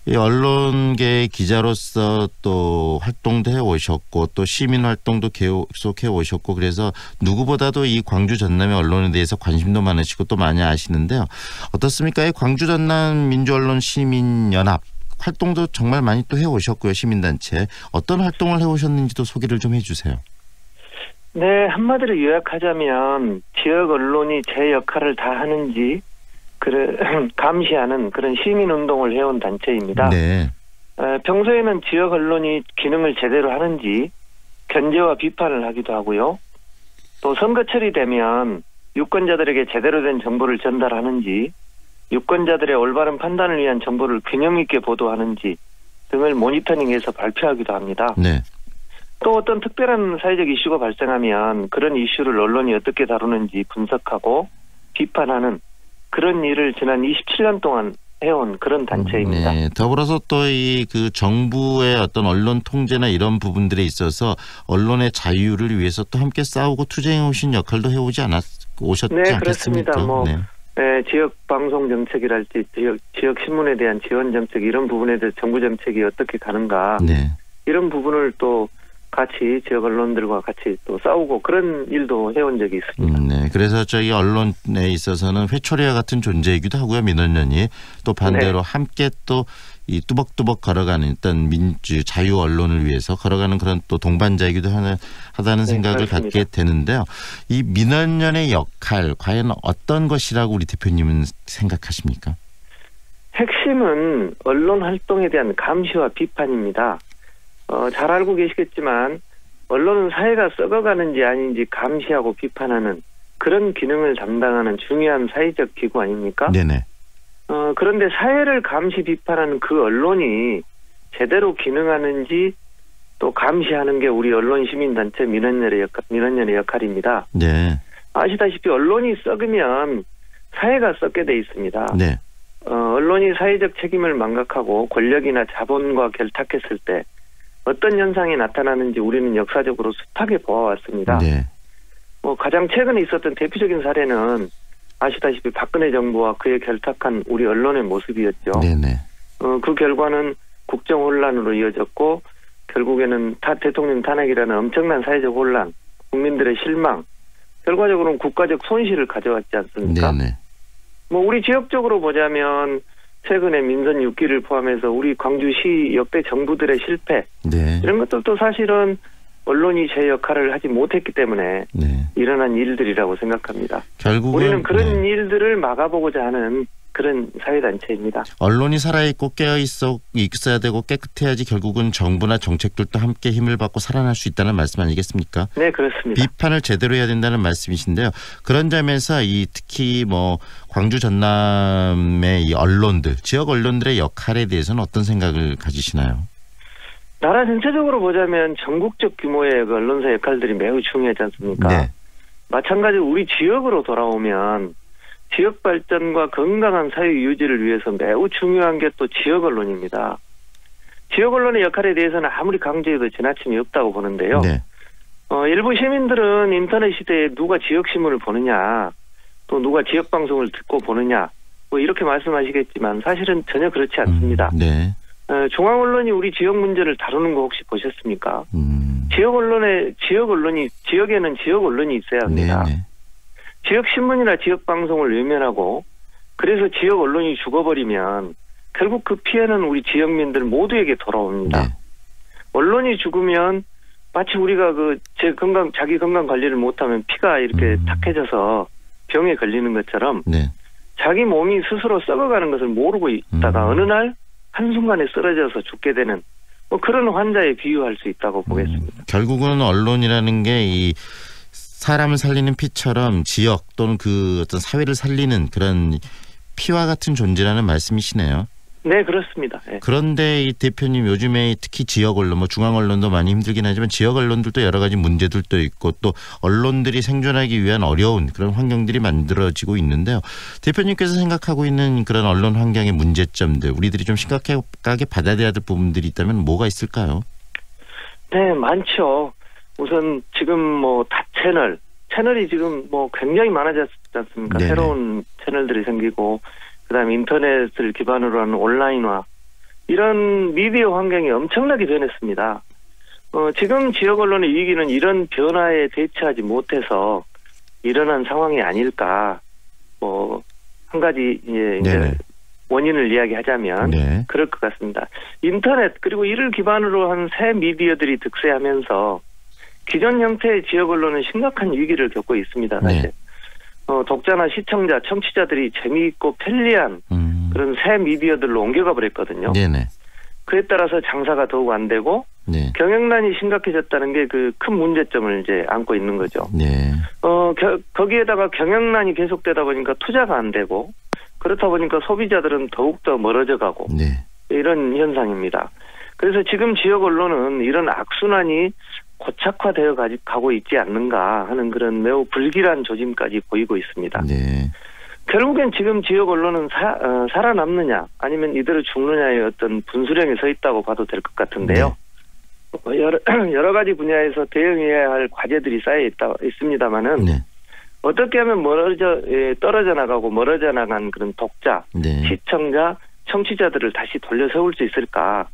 이 언론계의 기자로서 또 활동도 해오셨고 또 시민 활동도 계속해 오셨고 그래서 누구보다도 이 광주 전남의 언론에 대해서 관심도 많으시고 또 많이 아시는데요. 어떻습니까? 이 광주 전남 민주언론 시민연합 활동도 정말 많이 또 해오셨고요. 시민단체. 어떤 활동을 해오셨는지도 소개를 좀 해주세요. 네, 한마디로 요약하자면 지역 언론이 제 역할을 다 하는지 감시하는 그런 시민운동을 해온 단체입니다. 네. 평소에는 지역 언론이 기능을 제대로 하는지 견제와 비판을 하기도 하고요. 또 선거철이 되면 유권자들에게 제대로 된 정보를 전달하는지 유권자들의 올바른 판단을 위한 정보를 균형 있게 보도하는지 등을 모니터링해서 발표하기도 합니다. 네. 또 어떤 특별한 사회적 이슈가 발생하면 그런 이슈를 언론이 어떻게 다루는지 분석하고 비판하는 그런 일을 지난 27년 동안 해온 그런 단체입니다. 네, 더불어서 또 이 그 정부의 어떤 언론 통제나 이런 부분들에 있어서 언론의 자유를 위해서 또 함께 싸우고 투쟁해 오신 역할도 해오지 오셨지 네, 않겠습니까? 그렇습니다. 지역 방송 정책이랄지 지역 신문에 대한 지원 정책 이런 부분에 대해서 정부 정책이 어떻게 가는가 이런 부분을 또 같이 지역 언론들과 같이 또 싸우고 그런 일도 해온 적이 있습니다. 네, 그래서 저희 언론에 있어서는 회초리와 같은 존재이기도 하고요. 민원연이 또 반대로 함께 또 이 뚜벅뚜벅 걸어가는 일단 자유 언론을 위해서 걸어가는 그런 또 동반자이기도 하다는 생각을 그렇습니다. 갖게 되는데요. 이 민원연의 역할 과연 어떤 것이라고 우리 대표님은 생각하십니까? 핵심은 언론 활동에 대한 감시와 비판입니다. 잘 알고 계시겠지만 언론은 사회가 썩어가는지 아닌지 감시하고 비판하는 그런 기능을 담당하는 중요한 사회적 기구 아닙니까? 네네. 그런데 사회를 감시 비판하는 그 언론이 제대로 기능하는지 또 감시하는 게 우리 언론 시민단체 민원연의 역할입니다. 네. 아시다시피 언론이 썩으면 사회가 썩게 돼 있습니다. 네. 언론이 사회적 책임을 망각하고 권력이나 자본과 결탁했을 때 어떤 현상이 나타나는지 우리는 역사적으로 숱하게 보아왔습니다. 네. 가장 최근에 있었던 대표적인 사례는 아시다시피 박근혜 정부와 그에 결탁한 우리 언론의 모습이었죠. 네네. 그 결과는 국정 혼란으로 이어졌고 결국에는 대통령 탄핵이라는 엄청난 사회적 혼란, 국민들의 실망, 결과적으로는 국가적 손실을 가져왔지 않습니까? 네네. 우리 지역적으로 보자면 최근에 민선 6기를 포함해서 우리 광주시 역대 정부들의 실패 네. 이런 것들도 사실은 언론이 제 역할을 하지 못했기 때문에 일어난 일들이라고 생각합니다. 결국은 우리는 그런 일들을 막아보고자 하는 그런 사회단체입니다. 언론이 살아있고 있어야 되고 깨끗해야지 결국은 정부나 정책들도 함께 힘을 받고 살아날 수 있다는 말씀 아니겠습니까? 네, 그렇습니다. 비판을 제대로 해야 된다는 말씀이신데요. 그런 점에서 특히 광주 전남의 이 언론들, 지역 언론들의 역할에 대해서는 어떤 생각을 가지시나요? 나라 전체적으로 보자면 전국적 규모의 그 언론사 역할들이 매우 중요하지 않습니까? 네. 마찬가지로 우리 지역으로 돌아오면 지역 발전과 건강한 사회 유지를 위해서 매우 중요한 게 또 지역 언론입니다. 지역 언론의 역할에 대해서는 아무리 강조해도 지나침이 없다고 보는데요. 네. 일부 시민들은 인터넷 시대에 누가 지역 신문을 보느냐, 또 누가 지역 방송을 듣고 보느냐, 이렇게 말씀하시겠지만 사실은 전혀 그렇지 않습니다. 네. 중앙 언론이 우리 지역 문제를 다루는 거 혹시 보셨습니까? 지역에는 지역 언론이 있어야 합니다. 네. 지역 신문이나 지역 방송을 외면하고 그래서 지역 언론이 죽어버리면 결국 그 피해는 우리 지역민들 모두에게 돌아옵니다. 네. 언론이 죽으면 마치 우리가 자기 건강 관리를 못하면 피가 이렇게 탁해져서 병에 걸리는 것처럼 네. 자기 몸이 스스로 썩어가는 것을 모르고 있다가 어느 날 한순간에 쓰러져서 죽게 되는 그런 환자에 비유할 수 있다고 보겠습니다. 결국은 언론이라는 게 사람을 살리는 피처럼 지역 또는 그 어떤 사회를 살리는 그런 피와 같은 존재라는 말씀이시네요. 네, 그렇습니다. 네. 그런데 이 대표님 요즘에 특히 지역 언론, 중앙 언론도 많이 힘들긴 하지만 지역 언론들도 여러 가지 문제들도 있고 또 언론들이 생존하기 위한 어려운 그런 환경들이 만들어지고 있는데요. 대표님께서 생각하고 있는 그런 언론 환경의 문제점들, 우리들이 좀 심각하게 받아들여야 될 부분들이 있다면 뭐가 있을까요? 네, 많죠. 우선 지금 다 채널이 지금 굉장히 많아졌지 않습니까? 네네. 새로운 채널들이 생기고 그다음에 인터넷을 기반으로 하는 온라인화 이런 미디어 환경이 엄청나게 변했습니다. 지금 지역 언론의 위기는 이런 변화에 대처하지 못해서 일어난 상황이 아닐까. 한 가지 이제 원인을 이야기하자면 그럴 것 같습니다. 인터넷 그리고 이를 기반으로 한 새 미디어들이 득세하면서 기존 형태의 지역 언론은 심각한 위기를 겪고 있습니다. 사실. 독자나 시청자, 청취자들이 재미있고 편리한 그런 새 미디어들로 옮겨가 버렸거든요. 네네. 그에 따라서 장사가 더욱 안 되고 경영난이 심각해졌다는 게 그 큰 문제점을 이제 안고 있는 거죠. 네. 거기에다가 경영난이 계속되다 보니까 투자가 안 되고 그렇다 보니까 소비자들은 더욱더 멀어져 가고 이런 현상입니다. 그래서 지금 지역 언론은 이런 악순환이 고착화되어 가고 있지 않는가 하는 그런 매우 불길한 조짐까지 보이고 있습니다. 네. 결국엔 지금 지역 언론은 살아남느냐 아니면 이대로 죽느냐의 어떤 분수령에 서 있다고 봐도 될 것 같은데요. 여러 가지 분야에서 대응해야 할 과제들이 쌓여 있습니다만은 어떻게 하면 떨어져 나가고 멀어져 나간 그런 독자, 시청자, 청취자들을 다시 돌려 세울 수 있을까?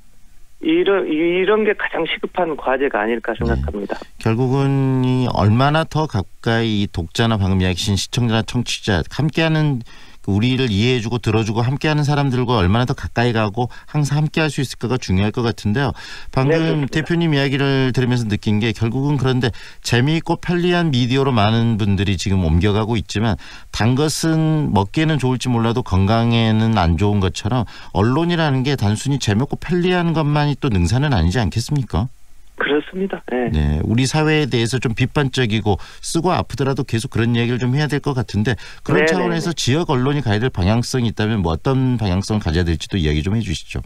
이런 게 가장 시급한 과제가 아닐까 생각합니다. 결국은 얼마나 더 가까이 독자나 방금 이야기하신 시청자나 청취자 함께하는 우리를 이해해주고 들어주고 함께하는 사람들과 얼마나 더 가까이 가고 항상 함께할 수 있을까가 중요할 것 같은데요. 방금 대표님 이야기를 들으면서 느낀 게 결국은 그런데 재미있고 편리한 미디어로 많은 분들이 지금 옮겨가고 있지만 단 것은 먹기에는 좋을지 몰라도 건강에는 안 좋은 것처럼 언론이라는 게 단순히 재미있고 편리한 것만이 또 능사는 아니지 않겠습니까? 그렇습니다. 네, 우리 사회에 대해서 좀 비판적이고 쓰고 아프더라도 계속 그런 얘기를 좀 해야 될 것 같은데 그런 차원에서 지역 언론이 가야 될 방향성이 있다면 어떤 방향성을 가져야 될지도 이야기 좀 해주시죠.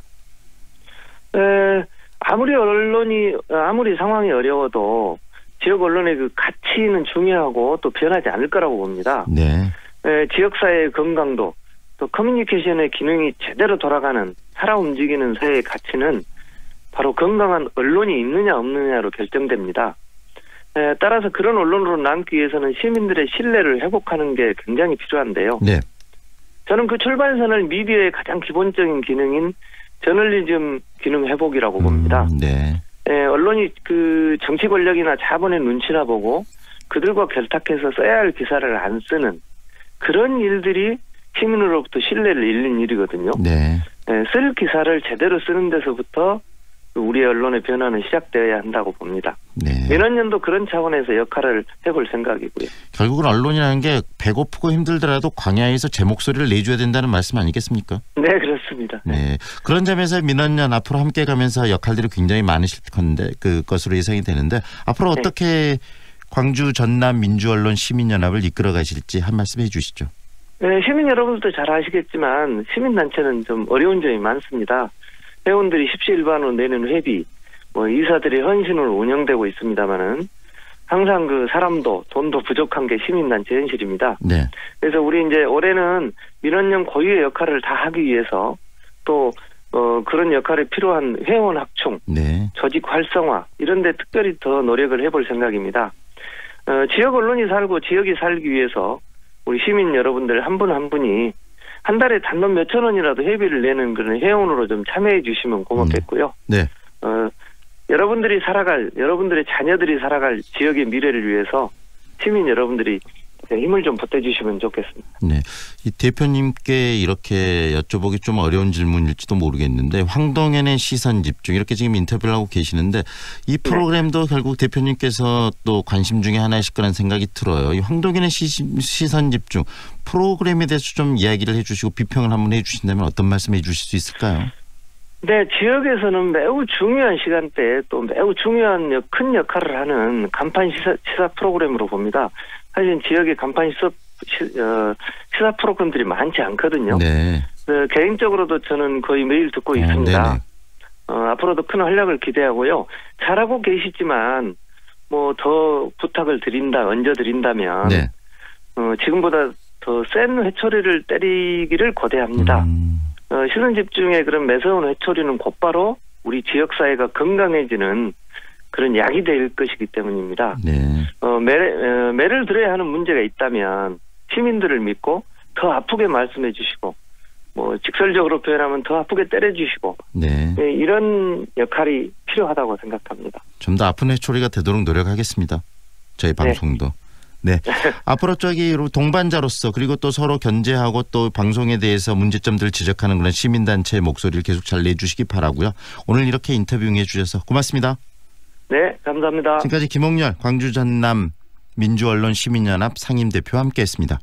아무리 상황이 어려워도 지역 언론의 그 가치는 중요하고 또 변하지 않을 거라고 봅니다. 지역사회의 건강도 또 커뮤니케이션의 기능이 제대로 돌아가는 살아 움직이는 사회의 가치는 바로 건강한 언론이 있느냐 없느냐로 결정됩니다. 따라서 그런 언론으로 남기 위해서는 시민들의 신뢰를 회복하는 게 굉장히 필요한데요. 저는 그 출발선을 미디어의 가장 기본적인 기능인 저널리즘 기능 회복이라고 봅니다. 언론이 그 정치 권력이나 자본의 눈치나 보고 그들과 결탁해서 써야 할 기사를 안 쓰는 그런 일들이 시민으로부터 신뢰를 잃는 일이거든요. 네. 쓸 기사를 제대로 쓰는 데서부터 우리 언론의 변화는 시작되어야 한다고 봅니다. 네. 민원연도 그런 차원에서 역할을 해볼 생각이고요. 결국은 언론이라는 게 배고프고 힘들더라도 광야에서 제 목소리를 내줘야 된다는 말씀 아니겠습니까? 네, 그렇습니다. 네. 그런 점에서 민원연 앞으로 함께 가면서 역할들이 굉장히 많으실 건데 그 것으로 예상이 되는데 앞으로 어떻게 광주 전남 민주언론 시민연합을 이끌어 가실지 한 말씀 해주시죠. 네, 시민 여러분들도 잘 아시겠지만 시민단체는 좀 어려운 점이 많습니다. 회원들이 십시일반으로 내는 회비, 이사들의 헌신으로 운영되고 있습니다만은 항상 그 사람도 돈도 부족한 게 시민단체 현실입니다. 네. 그래서 우리 이제 올해는 민원연 고유의 역할을 다 하기 위해서 또 그런 역할에 필요한 회원 확충, 네. 조직 활성화 이런 데 특별히 더 노력을 해볼 생각입니다. 지역 언론이 살고 지역이 살기 위해서 우리 시민 여러분들 한 분 한 분이 한 달에 단돈 몇천 원이라도 회비를 내는 그런 회원으로 좀 참여해 주시면 고맙겠고요. 네. 여러분들이 살아갈, 여러분들의 자녀들이 살아갈 지역의 미래를 위해서 시민 여러분들이 힘을 좀 보태주시면 좋겠습니다. 네, 이 대표님께 이렇게 여쭤보기 좀 어려운 질문일지도 모르겠는데 황동현의 시선 집중 이렇게 지금 인터뷰를 하고 계시는데 이 프로그램도 결국 대표님께서 또 관심 중에 하나이실 거라는 생각이 들어요. 이 황동현의 시선 집중 프로그램에 대해서 좀 이야기를 해주시고 비평을 한번 해주신다면 어떤 말씀 해주실 수 있을까요? 네, 지역에서는 매우 중요한 시간대에 또 매우 중요한 큰 역할을 하는 간판 시사 프로그램으로 봅니다. 사실 지역에 간판 시사 프로그램들이 많지 않거든요. 네. 개인적으로도 저는 거의 매일 듣고 있습니다. 앞으로도 큰 활약을 기대하고요. 잘하고 계시지만 더 부탁을 얹어드린다면 네. 지금보다 더 센 회초리를 때리기를 고대합니다. 시선 집중의 그런 매서운 회초리는 곧바로 우리 지역사회가 건강해지는 그런 약이 될 것이기 때문입니다. 네. 매를 들어야 하는 문제가 있다면 시민들을 믿고 더 아프게 말씀해 주시고 직설적으로 표현하면 더 아프게 때려 주시고 이런 역할이 필요하다고 생각합니다. 좀 더 아픈 회초리가 되도록 노력하겠습니다. 저희 방송도. 네. 앞으로 동반자로서 그리고 또 서로 견제하고 또 방송에 대해서 문제점들을 지적하는 그런 시민단체의 목소리를 계속 잘 내주시기 바라고요. 오늘 이렇게 인터뷰 응해주셔서 고맙습니다. 네, 감사합니다. 지금까지 김홍렬 광주 전남 민주언론 시민연합 상임대표와 함께했습니다.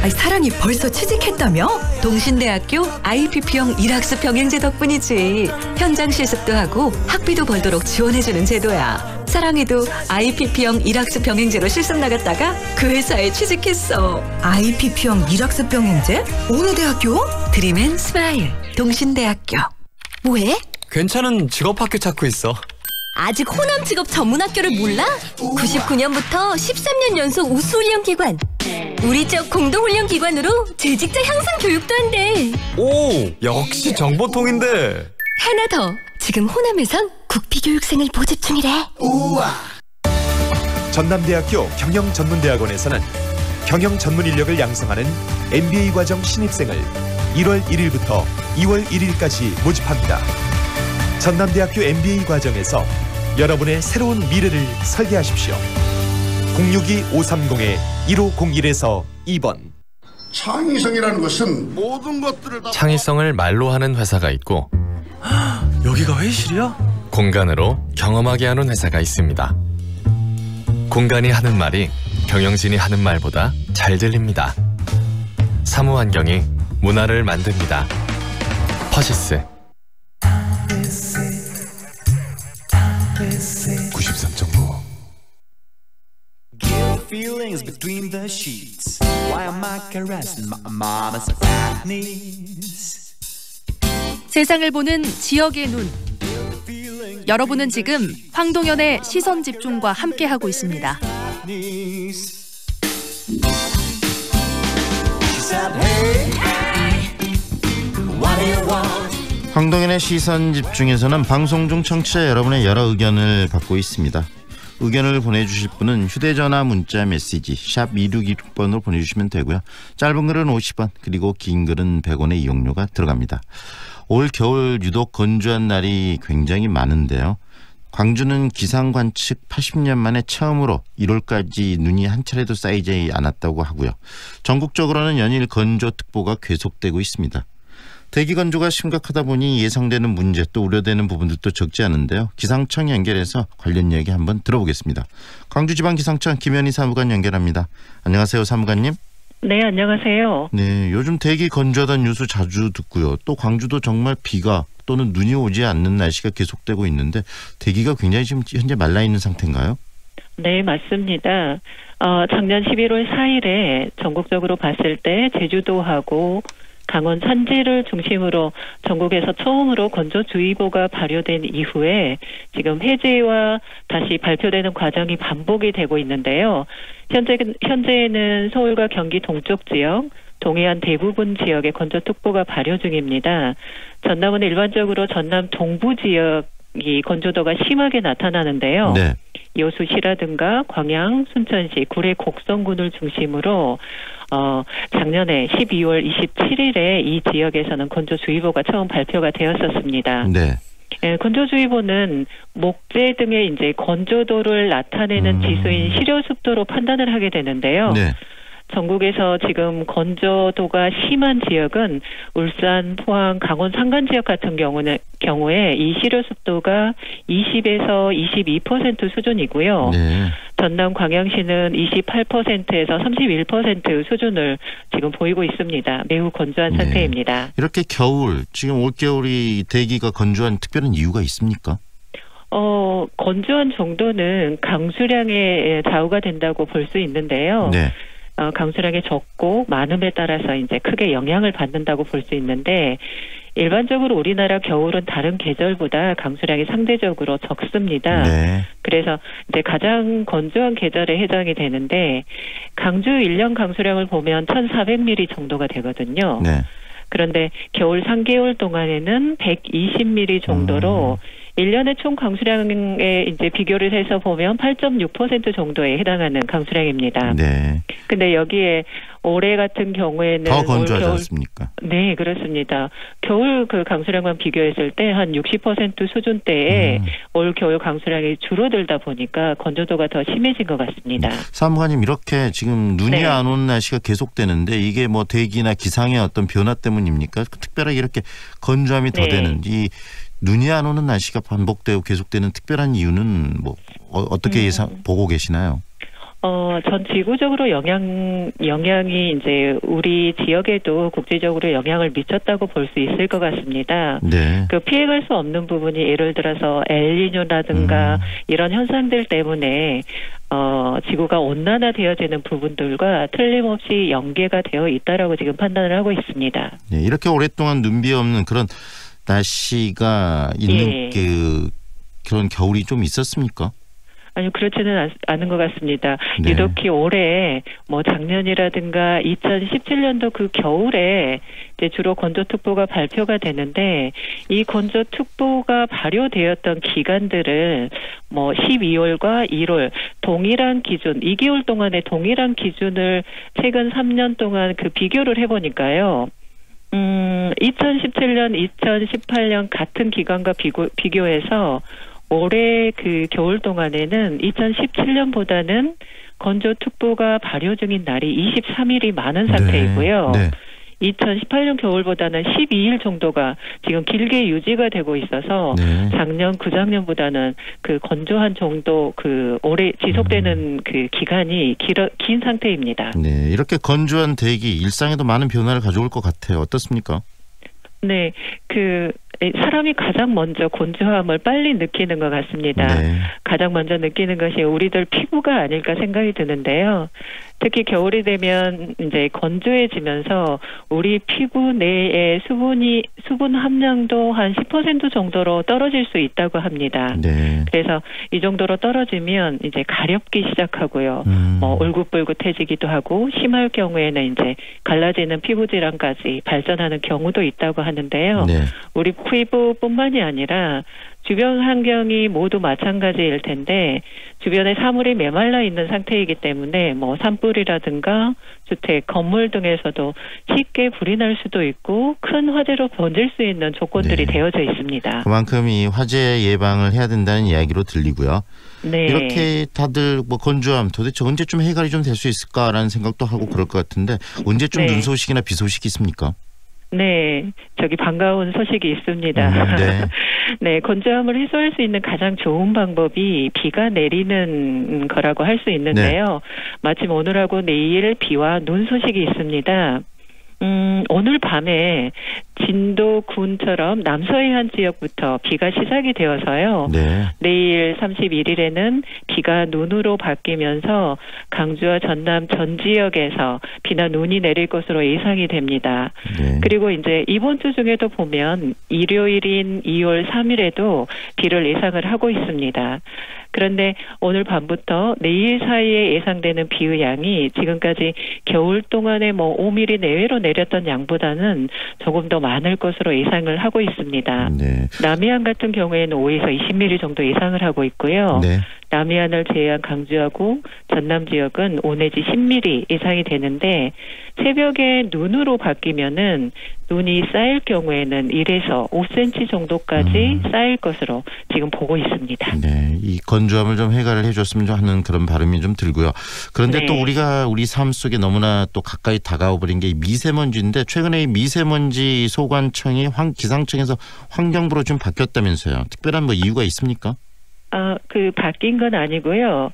사랑이 벌써 취직했다며? 동신대학교 IPP형 일학습 병행제 덕분이지. 현장 실습도 하고 학비도 벌도록 지원해주는 제도야. 사랑이도 IPP형 일학습 병행제로 실습 나갔다가 그 회사에 취직했어. IPP형 일학습 병행제? 어느 대학교? 드림앤 스마일 동신대학교. 뭐해? 괜찮은 직업학교 찾고 있어. 아직 호남 직업 전문학교를 몰라? 99년부터 13년 연속 우수훈련기관. 우리 쪽 공동훈련기관으로 재직자 향상 교육도 한대. 오, 역시 정보통인데. 하나 더. 지금 호남에선 국비교육생을 모집 중이래. 우와. 전남대학교 경영전문대학원에서는 경영 전문 인력을 양성하는 MBA 과정 신입생을 1월 1일부터 2월 1일까지 모집합니다. 전남대학교 MBA 과정에서 여러분의 새로운 미래를 설계하십시오. 062-530-1501에서 2번. 창의성이라는 것은 모든 것들을 다 창의성을 말로 하는 회사가 있고 여기가 회의실이야? 공간으로 경험하게 하는 회사가 있습니다. 공간이 하는 말이 경영진이 하는 말보다 잘 들립니다. 사무환경이 문화를 만듭니다. 퍼시스 93.5 Feelings between the sheets. Why am I caressing my mama's fat knees? 세상을 보는 지역의 눈. 여러분은 지금 황동현의 시선 집중과 함께하고 있습니다. 황동현의 시선 집중에서는 방송 중 청취자 여러분의 여러 의견을 받고 있습니다. 의견을 보내주실 분은 휴대전화 문자 메시지 샵 2626번으로 보내주시면 되고요. 짧은 글은 50원 그리고 긴 글은 100원의 이용료가 들어갑니다. 올 겨울 유독 건조한 날이 굉장히 많은데요. 광주는 기상 관측 80년 만에 처음으로 1월까지 눈이 한 차례도 쌓이지 않았다고 하고요. 전국적으로는 연일 건조특보가 계속되고 있습니다. 대기 건조가 심각하다 보니 예상되는 문제 또 우려되는 부분들도 적지 않은데요. 기상청 연결해서 관련 얘기 한번 들어보겠습니다. 광주지방기상청 김현희 사무관 연결합니다. 안녕하세요, 사무관님. 네, 안녕하세요. 네, 요즘 대기 건조하다는 뉴스 자주 듣고요. 또 광주도 정말 비가 또는 눈이 오지 않는 날씨가 계속되고 있는데 대기가 굉장히 지금 현재 말라있는 상태인가요? 네, 맞습니다. 작년 11월 4일에 전국적으로 봤을 때 제주도하고 강원 산지를 중심으로 전국에서 처음으로 건조주의보가 발효된 이후에 지금 해제와 다시 발표되는 과정이 반복이 되고 있는데요. 현재는 서울과 경기 동쪽 지역, 동해안 대부분 지역에 건조특보가 발효 중입니다. 전남은 일반적으로 전남 동부 지역이 건조도가 심하게 나타나는데요. 네. 여수시라든가 광양, 순천시, 구례 곡성군을 중심으로 작년에 12월 27일에 이 지역에서는 건조주의보가 처음 발표가 되었었습니다. 네. 건조주의보는 목재 등의 이제 건조도를 나타내는 지수인 실효습도로 판단을 하게 되는데요. 네. 전국에서 지금 건조도가 심한 지역은 울산, 포항, 강원 산간 지역 같은 경우에 이 실효습도가 20에서 22% 수준이고요. 네. 전남 광양시는 28%에서 31% 수준을 지금 보이고 있습니다. 매우 건조한 상태입니다. 이렇게 겨울, 지금 올겨울이 대기가 건조한 특별한 이유가 있습니까? 건조한 정도는 강수량의 좌우가 된다고 볼 수 있는데요. 네. 강수량이 적고 많음에 따라서 이제 크게 영향을 받는다고 볼 수 있는데 일반적으로 우리나라 겨울은 다른 계절보다 강수량이 상대적으로 적습니다. 네. 그래서 이제 가장 건조한 계절에 해당이 되는데 강주 1년 강수량을 보면 1,400mm 정도가 되거든요. 네. 그런데 겨울 3개월 동안에는 120mm 정도로 1년의 총 강수량에 이제 비교를 해서 보면 8.6% 정도에 해당하는 강수량입니다. 네. 근데 여기에 올해 같은 경우에는 더 건조하지 않습니까? 네, 그렇습니다. 겨울 그 강수량만 비교했을 때 한 60% 수준대에 올 겨울 강수량이 줄어들다 보니까 건조도가 더 심해진 것 같습니다. 사무관님, 이렇게 지금 눈이 네. 안 오는 날씨가 계속되는데 이게 뭐 대기나 기상의 어떤 변화 때문입니까? 특별하게 이렇게 건조함이 더 네. 되는 이 눈이 안 오는 날씨가 반복되고 계속되는 특별한 이유는 뭐 어떻게 보고 계시나요? 전 지구적으로 영향이 이제 우리 지역에도 국제적으로 영향을 미쳤다고 볼 수 있을 것 같습니다. 네. 그 피해갈 수 없는 부분이 예를 들어서 엘니뇨라든가 이런 현상들 때문에 지구가 온난화되어지는 부분들과 틀림없이 연계가 되어 있다라고 지금 판단을 하고 있습니다. 네, 이렇게 오랫동안 눈비 없는 그런 날씨가 있는 그런 겨울이 좀 있었습니까? 아니요, 그렇지는 않은 것 같습니다. 네. 유독히 올해 뭐 작년이라든가 2017년도 그 겨울에 이제 주로 건조특보가 발표가 되는데 이 건조특보가 발효되었던 기간들을 뭐 12월과 1월 동일한 기준, 2개월 동안의 동일한 기준을 최근 3년 동안 그 비교를 해보니까요. 2017년, 2018년 같은 기간과 비교해서 올해 그 겨울 동안에는 2017년보다는 건조특보가 발효 중인 날이 23일이 많은 상태이고요. 네. 2018년 겨울보다는 12일 정도가 지금 길게 유지가 되고 있어서 작년, 그작년보다는 그 건조한 정도 그 오래 지속되는 그 기간이 긴 상태입니다. 네, 이렇게 건조한 대기 일상에도 많은 변화를 가져올 것 같아요. 어떻습니까? 네, 사람이 가장 먼저 건조함을 빨리 느끼는 것 같습니다. 네. 가장 먼저 느끼는 것이 우리들 피부가 아닐까 생각이 드는데요. 특히 겨울이 되면 이제 건조해지면서 우리 피부 내에 수분 함량도 한 10% 정도로 떨어질 수 있다고 합니다. 네. 그래서 이 정도로 떨어지면 이제 가렵기 시작하고요. 뭐 울긋불긋해지기도 하고 심할 경우에는 이제 갈라지는 피부 질환까지 발전하는 경우도 있다고 하는데요. 네. 우리 피부뿐만이 아니라 주변 환경이 모두 마찬가지일 텐데 주변에 사물이 메말라 있는 상태이기 때문에 뭐 산불이라든가 주택, 건물 등에서도 쉽게 불이 날 수도 있고 큰 화재로 번질 수 있는 조건들이 되어져 있습니다. 그만큼 이 화재 예방을 해야 된다는 이야기로 들리고요. 네. 이렇게 다들 뭐 건조함 도대체 언제쯤 해결이 좀 될 수 있을까라는 생각도 하고 그럴 것 같은데 언제쯤 눈 소식이나 비 소식이 있습니까? 네, 저기 반가운 소식이 있습니다. 네. 네, 건조함을 해소할 수 있는 가장 좋은 방법이 비가 내리는 거라고 할 수 있는데요. 마침 오늘하고 내일 비와 눈 소식이 있습니다. 오늘 밤에 진도군처럼 남서해안 지역부터 비가 시작이 되어서요. 네. 내일 31일에는 비가 눈으로 바뀌면서 강주와 전남 전 지역에서 비나 눈이 내릴 것으로 예상이 됩니다. 네. 그리고 이제 이번 주 중에도 보면 일요일인 2월 3일에도 비를 예상을 하고 있습니다. 그런데 오늘 밤부터 내일 사이에 예상되는 비의 양이 지금까지 겨울 동안에 뭐 5mm 내외로 내렸던 양보다는 조금 더 많을 것으로 예상을 하고 있습니다. 네. 남해안 같은 경우에는 5에서 20mm 정도 예상을 하고 있고요. 네. 남해안을 제외한 강주하고 전남 지역은 5 내지 10mm 예상이 되는데 새벽에 눈으로 바뀌면은 눈이 쌓일 경우에는 1에서 5cm 정도까지 쌓일 것으로 지금 보고 있습니다. 네, 이 건조함을 좀 해결을 해줬으면 하는 그런 바람이 좀 들고요. 그런데 네. 또 우리가 우리 삶 속에 너무나 또 가까이 다가와 버린 게 이 미세먼지인데 최근에 이 미세먼지 소관청이 기상청에서 환경부로 좀 바뀌었다면서요. 특별한 뭐 이유가 있습니까? 바뀐 건 아니고요.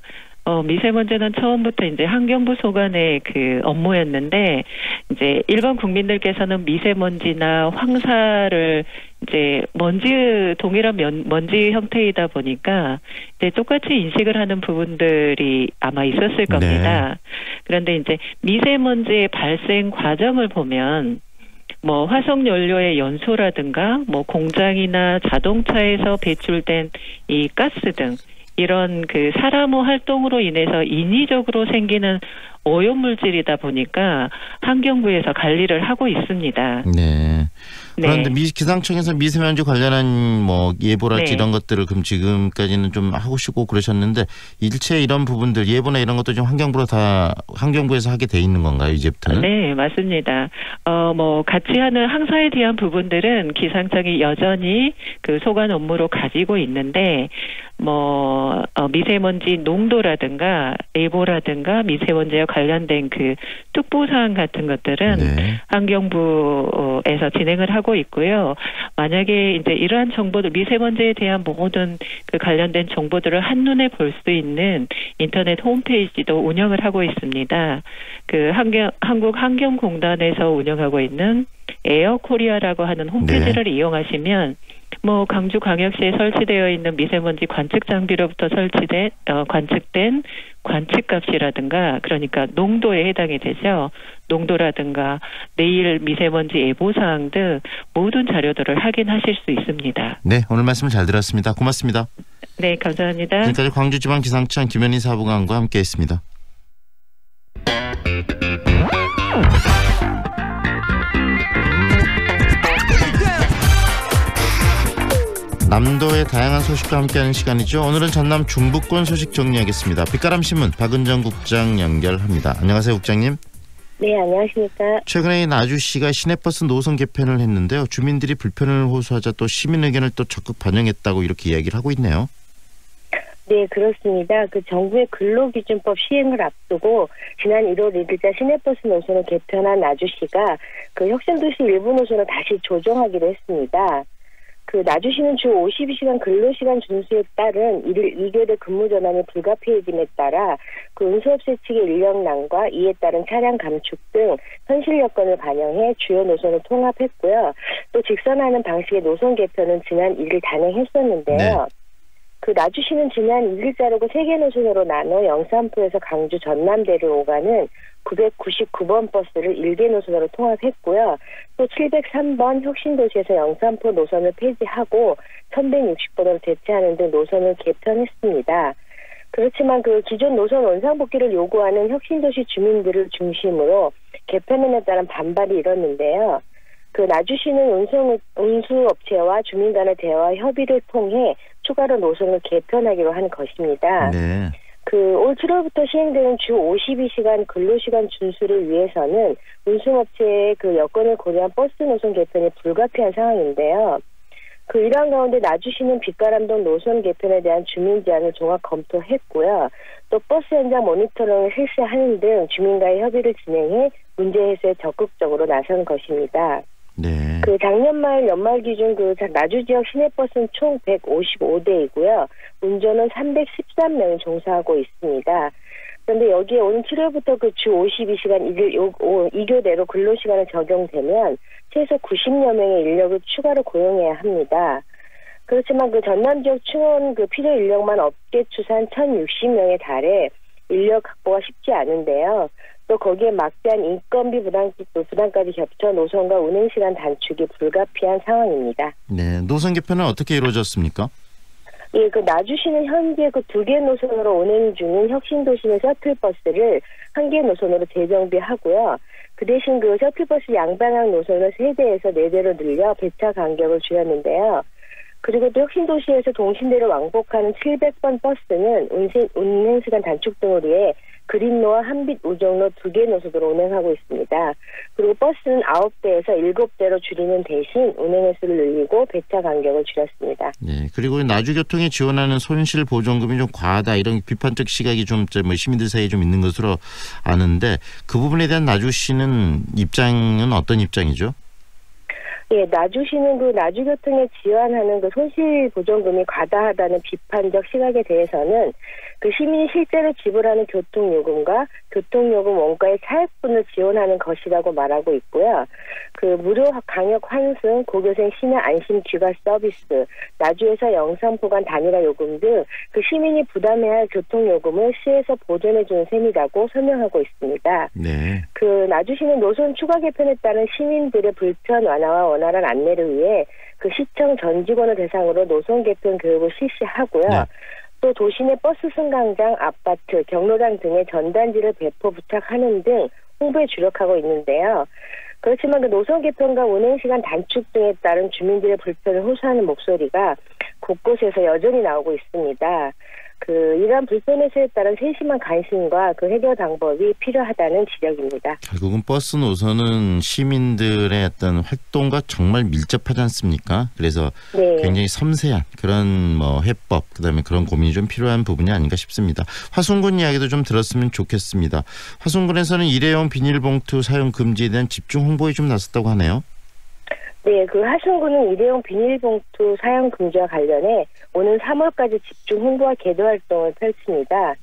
미세먼지는 처음부터 이제 환경부 소관의 그 업무였는데 이제 일반 국민들께서는 미세먼지나 황사를 이제 동일한 먼지 형태이다 보니까 이제 똑같이 인식을 하는 부분들이 아마 있었을 겁니다. 네. 그런데 이제 미세먼지의 발생 과정을 보면 뭐 화석 연료의 연소라든가 뭐 공장이나 자동차에서 배출된 이 가스 등 이런 그 사람의 활동으로 인해서 인위적으로 생기는 오염물질이다 보니까 환경부에서 관리를 하고 있습니다. 네. 그런데 기상청에서 미세먼지 관련한 뭐 예보랄지 이런 것들을 그럼 지금까지는 좀 하고 싶고 그러셨는데 일체 이런 부분들 예보나 이런 것도 좀 환경부에서 하게 돼 있는 건가요 이제부터는? 네, 맞습니다. 뭐 같이 하는 항사에 대한 부분들은 기상청이 여전히 그 소관 업무로 가지고 있는데 미세먼지 농도라든가 예보라든가 미세먼지와 관련된 그 특보사항 같은 것들은 환경부에서 진행을 하고 있고요. 만약에 이제 이러한 정보들 미세먼지에 대한 모든 그 관련된 정보들을 한눈에 볼 수 있는 인터넷 홈페이지도 운영을 하고 있습니다. 그 한국환경공단에서 운영하고 있는 에어코리아라고 하는 홈페이지를 이용하시면 강주광역시에 설치되어 있는 미세먼지 관측 장비로부터 관측된 관측값이라든가 그러니까 농도에 해당이 되죠. 농도라든가 내일 미세먼지 예보사항 등 모든 자료들을 확인하실 수 있습니다. 네, 오늘 말씀 잘 들었습니다. 고맙습니다. 네, 감사합니다. 지금까지 광주지방기상청 김현희 사무관과 함께했습니다. 남도의 다양한 소식과 함께하는 시간이죠. 오늘은 전남 중부권 소식 정리하겠습니다. 빛가람신문 박은정 국장 연결합니다. 안녕하세요, 국장님. 네, 안녕하십니까. 최근에 나주시가 시내버스 노선 개편을 했는데요. 주민들이 불편을 호소하자 또 시민 의견을 또 적극 반영했다고 이렇게 이야기를 하고 있네요. 네, 그렇습니다. 그 정부의 근로기준법 시행을 앞두고 지난 1월 1일자 시내버스 노선을 개편한 나주시가 그 혁신도시 일부 노선을 다시 조정하기로 했습니다. 그 나주시는 주 52시간 근로시간 준수에 따른 1일 2교대 근무 전환이 불가피해짐에 따라 그 운수업체 측의 인력난과 이에 따른 차량 감축 등 현실 여건을 반영해 주요 노선을 통합했고요. 또 직선하는 방식의 노선 개편은 지난 1일 단행했었는데요. 네. 그 나주시는 지난 1일자로고 3개 노선으로 나눠 영산포에서 강주 전남대를 오가는 999번 버스를 1개 노선으로 통합했고요. 또 703번 혁신도시에서 영산포 노선을 폐지하고 1160번으로 대체하는 등 노선을 개편했습니다. 그렇지만 그 기존 노선 원상복귀를 요구하는 혁신도시 주민들을 중심으로 개편안에 따른 반발이 일었는데요. 그 나주시는 운수업체와 주민 간의 대화 협의를 통해 추가로 노선을 개편하기로 한 것입니다. 네. 올 7월부터 시행되는 주 52시간 근로시간 준수를 위해서는 운송업체의 여건을 고려한 버스 노선 개편이 불가피한 상황인데요. 이러한 가운데 나주시는 빛가람동 노선 개편에 대한 주민 제안을 종합 검토했고요. 또 버스 현장 모니터링을 실시하는 등 주민과의 협의를 진행해 문제 해소에 적극적으로 나선 것입니다. 네. 작년 말 연말 기준 나주 지역 시내버스는 총 155대이고요. 운전은 313명이 종사하고 있습니다. 그런데 여기에 오는 7월부터 주 52시간 2교대로 근로시간을 적용되면 최소 90여 명의 인력을 추가로 고용해야 합니다. 그렇지만 전남 지역 충원 필요 인력만 업계 추산 1,060명에 달해 인력 확보가 쉽지 않은데요. 또 거기에 막대한 인건비 부담까지 겹쳐 노선과 운행시간 단축이 불가피한 상황입니다. 네, 노선 개편은 어떻게 이루어졌습니까? 예, 나주시는 현재 2개 노선으로 운행 중인 혁신도시내 셔틀버스를 1개 노선으로 재정비하고요. 그 대신 셔틀버스 양방향 노선을 3대에서 4대로 늘려 배차 간격을 줄였는데요. 그리고 또 혁신도시에서 동신대를 왕복하는 700번 버스는 운행시간 단축 등을 위해 그린로와 한빛 우정로 2개 노선으로 운행하고 있습니다. 그리고 버스는 9대에서 7대로 줄이는 대신 운행 횟수를 늘리고 배차 간격을 줄였습니다. 네, 그리고 나주교통에 지원하는 손실 보전금이 좀 과하다 이런 비판적 시각이 좀 시민들 사이에 좀 있는 것으로 아는데 그 부분에 대한 나주시는 입장은 어떤 입장이죠? 예, 나주시는 나주교통에 지원하는 손실 보전금이 과다하다는 비판적 시각에 대해서는 시민이 실제로 지불하는 교통요금과 교통요금 원가의 차액분을 지원하는 것이라고 말하고 있고요. 무료 강역 환승, 고교생 시내 안심 귀가 서비스, 나주에서 영산포간 단일화 요금 등 시민이 부담해야 할 교통요금을 시에서 보전해주는 셈이라고 설명하고 있습니다. 네. 나주시는 노선 추가 개편에 따른 시민들의 불편 완화와 원활한 안내를 위해 시청 전 직원을 대상으로 노선 개편 교육을 실시하고요. 네. 또 도시 내 버스 승강장, 아파트, 경로당 등의 전단지를 배포 부착하는 등 홍보에 주력하고 있는데요. 그렇지만 노선 개편과 운행시간 단축 등에 따른 주민들의 불편을 호소하는 목소리가 곳곳에서 여전히 나오고 있습니다. 이러한 불편 해소에 따른 세심한 관심과 해결 방법이 필요하다는 지적입니다. 결국은 버스 노선은 시민들의 어떤 활동과 정말 밀접하지 않습니까? 그래서 네. 굉장히 섬세한 그런 해법, 그다음에 그런 고민이 좀 필요한 부분이 아닌가 싶습니다. 화순군 이야기도 좀 들었으면 좋겠습니다. 화순군에서는 일회용 비닐봉투 사용 금지에 대한 집중 홍보에 좀 나섰다고 하네요. 네, 화순군은 일회용 비닐봉투 사용 금지와 관련해 오는 3월까지 집중 홍보와 계도 활동을 펼칩니다.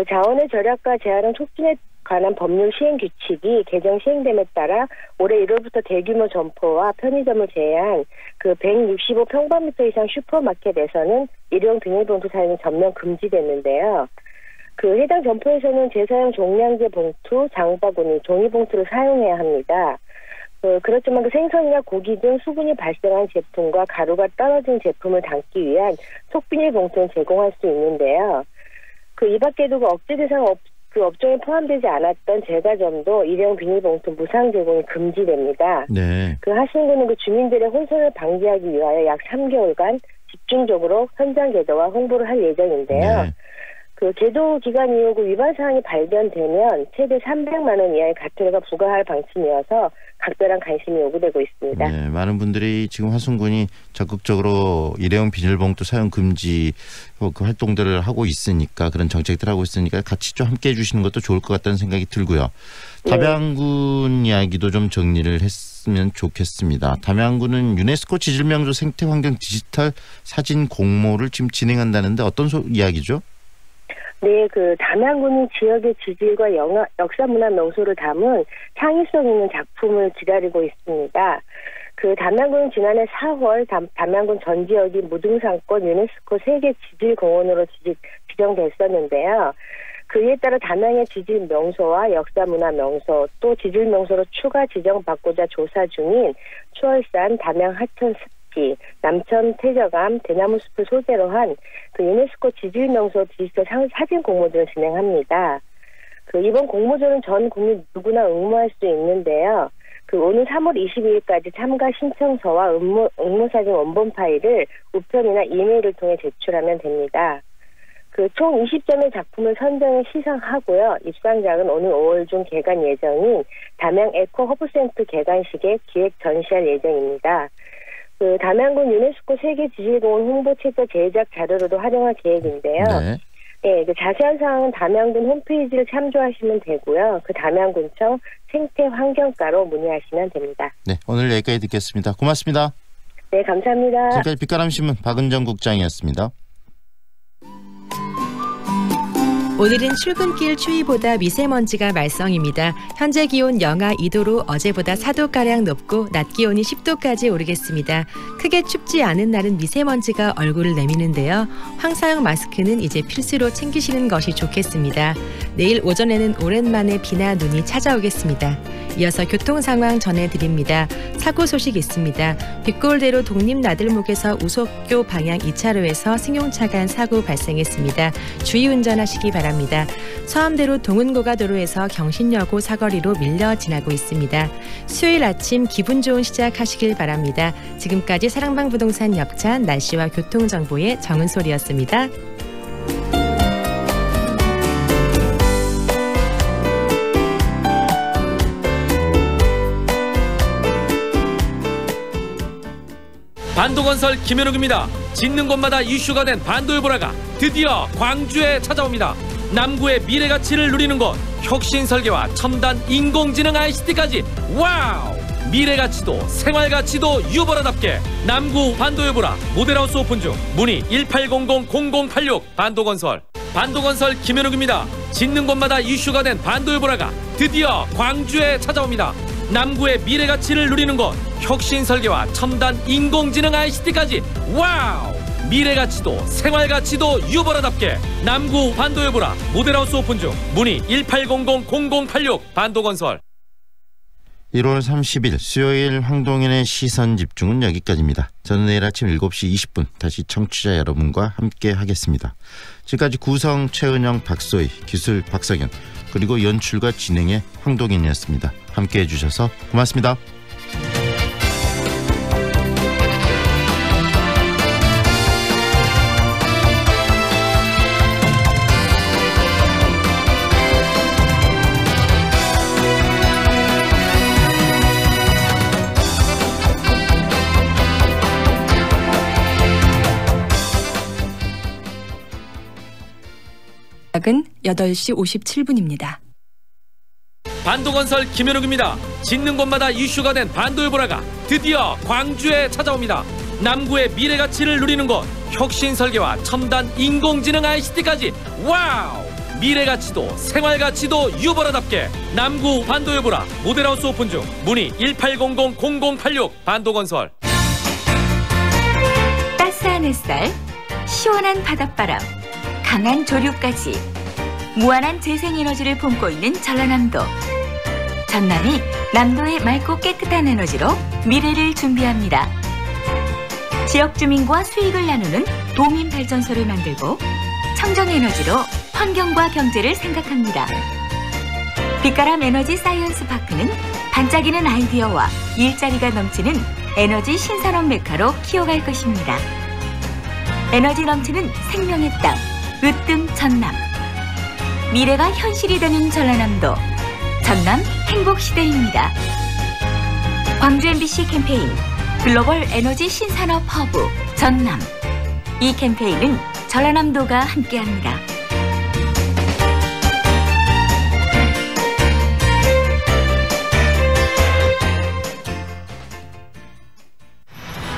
자원의 절약과 재활용 촉진에 관한 법률 시행 규칙이 개정 시행됨에 따라 올해 1월부터 대규모 점포와 편의점을 제외한 165평방미터 이상 슈퍼마켓에서는 일회용 비닐봉투 사용이 전면 금지됐는데요. 해당 점포에서는 재사용 종량제 봉투, 장바구니, 종이봉투를 사용해야 합니다. 그렇지만 생선이나 고기 등 수분이 발생한 제품과 가루가 떨어진 제품을 담기 위한 속비닐 봉투는 제공할 수 있는데요. 이 밖에도 억제 대상 업종에 포함되지 않았던 제과점도 일회용 비닐봉투 무상 제공이 금지됩니다. 네. 하순군은 주민들의 혼선을 방지하기 위하여 약 3개월간 집중적으로 현장 계도와 홍보를 할 예정인데요. 네. 계도 기간 이후 위반 사항이 발견되면 최대 300만 원 이하의 과태료가 부과할 방침이어서 각별한 관심이 요구되고 있습니다. 네, 많은 분들이 지금 화순군이 적극적으로 일회용 비닐봉투 사용 금지 활동들을 하고 있으니까 그런 정책들을 하고 있으니까 같이 좀 함께해 주시는 것도 좋을 것 같다는 생각이 들고요. 담양군 이야기도 좀 정리를 했으면 좋겠습니다. 담양군은 유네스코 지질명소 생태환경 디지털 사진 공모를 지금 진행한다는데 어떤 이야기죠? 네, 담양군이 지역의 지질과 역사문화 명소를 담은 창의성 있는 작품을 기다리고 있습니다. 담양군은 지난해 4월 담양군 전 지역이 무등산권 유네스코 세계 지질공원으로 지정됐었는데요. 이에 따라 담양의 지질 명소와 역사문화 명소, 또 지질 명소로 추가 지정받고자 조사 중인 추월산, 담양 하천 습지, 남천 태저감, 대나무 숲을 소재로 한 유네스코 지질명소 디지털 사진 공모전을 진행합니다. 이번 공모전은 전 국민 누구나 응모할 수 있는데요. 그 오는 3월 22일까지 참가 신청서와 응모사진 원본 파일을 우편이나 이메일을 통해 제출하면 됩니다. 그 총 20점의 작품을 선정해 시상하고요. 입상작은 오는 5월 중 개관 예정인 담양 에코 허브센터 개관식에 기획 전시할 예정입니다. 그 담양군 유네스코 세계지질공원 홍보 책자 제작 자료로도 활용할 계획인데요. 네. 네, 그 자세한 사항은 담양군 홈페이지를 참조하시면 되고요. 그 담양군청 생태환경과로 문의하시면 됩니다. 네, 오늘 여기까지 듣겠습니다. 고맙습니다. 네, 감사합니다. 지금까지 빛바람신문 박은정 국장이었습니다. 오늘은 출근길 추위보다 미세먼지가 말썽입니다. 현재 기온 영하 2도로 어제보다 4도가량 높고 낮 기온이 10도까지 오르겠습니다. 크게 춥지 않은 날은 미세먼지가 얼굴을 내미는데요. 황사용 마스크는 이제 필수로 챙기시는 것이 좋겠습니다. 내일 오전에는 오랜만에 비나 눈이 찾아오겠습니다. 이어서 교통 상황 전해드립니다. 사고 소식 있습니다. 빗골대로 독립나들목에서 우석교 방향 2차로에서 승용차 간 사고 발생했습니다. 주의 운전하시기 바랍니다. 서암대로 동은고가도로에서 경신여고 사거리로 밀려 지나고 있습니다. 수요일 아침 기분 좋은 시작하시길 바랍니다. 지금까지 사랑방 부동산 역찬 날씨와 교통정보의 정은솔이었습니다. 반도건설 김현욱입니다. 짓는 곳마다 이슈가 된 반도일보라가 드디어 광주에 찾아옵니다. 남구의 미래 가치를 누리는 곳, 혁신 설계와 첨단 인공지능 ICT까지 와우! 미래 가치도 생활 가치도 유보라답게 남구 반도일보라 모델하우스 오픈 중. 문의 1800-0086 반도건설. 반도건설 김현욱입니다. 짓는 곳마다 이슈가 된 반도일보라가 드디어 광주에 찾아옵니다. 남구의 미래 가치를 누리는 곳, 혁신 설계와 첨단 인공지능 ICT까지 와우! 미래 가치도 생활 가치도 유보라답게 남구 반도일보라 모델하우스 오픈 중. 문의 1800-0086 반도건설. 1월 30일 수요일 황동현의 시선 집중은 여기까지입니다. 저는 내일 아침 7시 20분 다시 청취자 여러분과 함께 하겠습니다. 지금까지 구성 최은영, 박소희, 기술 박성현, 그리고 연출과 진행의 황동현이었습니다. 함께해 주셔서 고맙습니다. 은 8시 57분입니다. 반도건설 김현욱입니다. 짓는 곳마다 이슈가 된 반도일보라가 드디어 광주에 찾아옵니다. 남구의 미래 가치를 누리는 곳, 혁신 설계와 첨단 인공지능 ICT까지 와우! 미래 가치도 생활 가치도 유보라답게 남구 반도일보라 모델하우스 오픈 중. 문의 1800-0086 반도건설. 따스한 햇살, 시원한 바닷바람, 강한 조류까지 무한한 재생에너지를 품고 있는 전라남도. 전남이 남도의 맑고 깨끗한 에너지로 미래를 준비합니다. 지역 주민과 수익을 나누는 도민발전소를 만들고 청정에너지로 환경과 경제를 생각합니다. 빛가람 에너지 사이언스 파크는 반짝이는 아이디어와 일자리가 넘치는 에너지 신산업 메카로 키워갈 것입니다. 에너지 넘치는 생명의 땅, 으뜸 전남. 미래가 현실이 되는 전라남도, 전남 행복시대입니다. 광주 MBC 캠페인 글로벌 에너지 신산업 허브 전남. 이 캠페인은 전라남도가 함께합니다.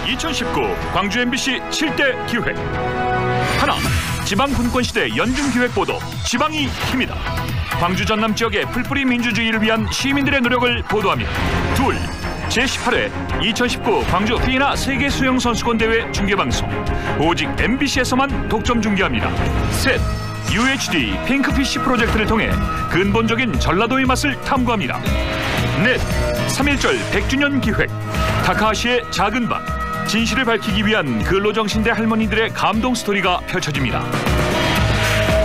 (2019) 광주 MBC 7대 기획. 하나, 지방 분권시대 연중기획보도 지방이 힘이다. 광주 전남 지역의 풀뿌리 민주주의를 위한 시민들의 노력을 보도합니다. 둘, 제18회 2019 광주 휘이나 세계수영선수권대회 중계방송 오직 MBC에서만 독점 중계합니다. 셋, UHD 핑크피쉬 프로젝트를 통해 근본적인 전라도의 맛을 탐구합니다. 넷, 3.1절 100주년 기획 타카하시의 작은 방. 진실을 밝히기 위한 근로정신대 할머니들의 감동 스토리가 펼쳐집니다.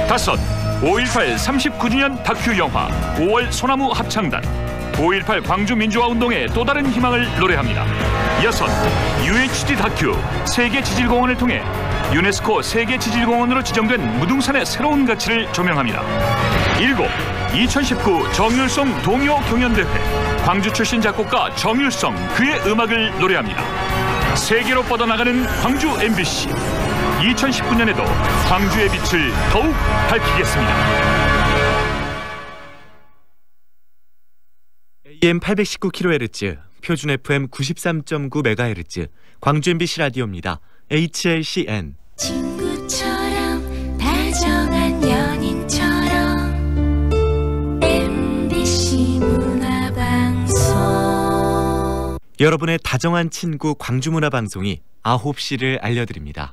다섯, 5.18 39주년 다큐 영화 5월 소나무 합창단. 5.18 광주 민주화 운동의 또 다른 희망을 노래합니다. 6. UHD 다큐 세계 지질공원을 통해 유네스코 세계 지질공원으로 지정된 무등산의 새로운 가치를 조명합니다. 7. 2019 정율성 동요 경연대회 광주 출신 작곡가 정율성 그의 음악을 노래합니다. 세계로 뻗어나가는 광주 MBC 2019년에도 광주의 빛을 더욱 밝히겠습니다. AM 819kHz, 표준 FM 93.9MHz, 광주 MBC 라디오입니다. HLCN. 친구처럼 다정한 연인처럼 MBC 문화방송. 여러분의 다정한 친구 광주문화방송이 9시를 알려드립니다.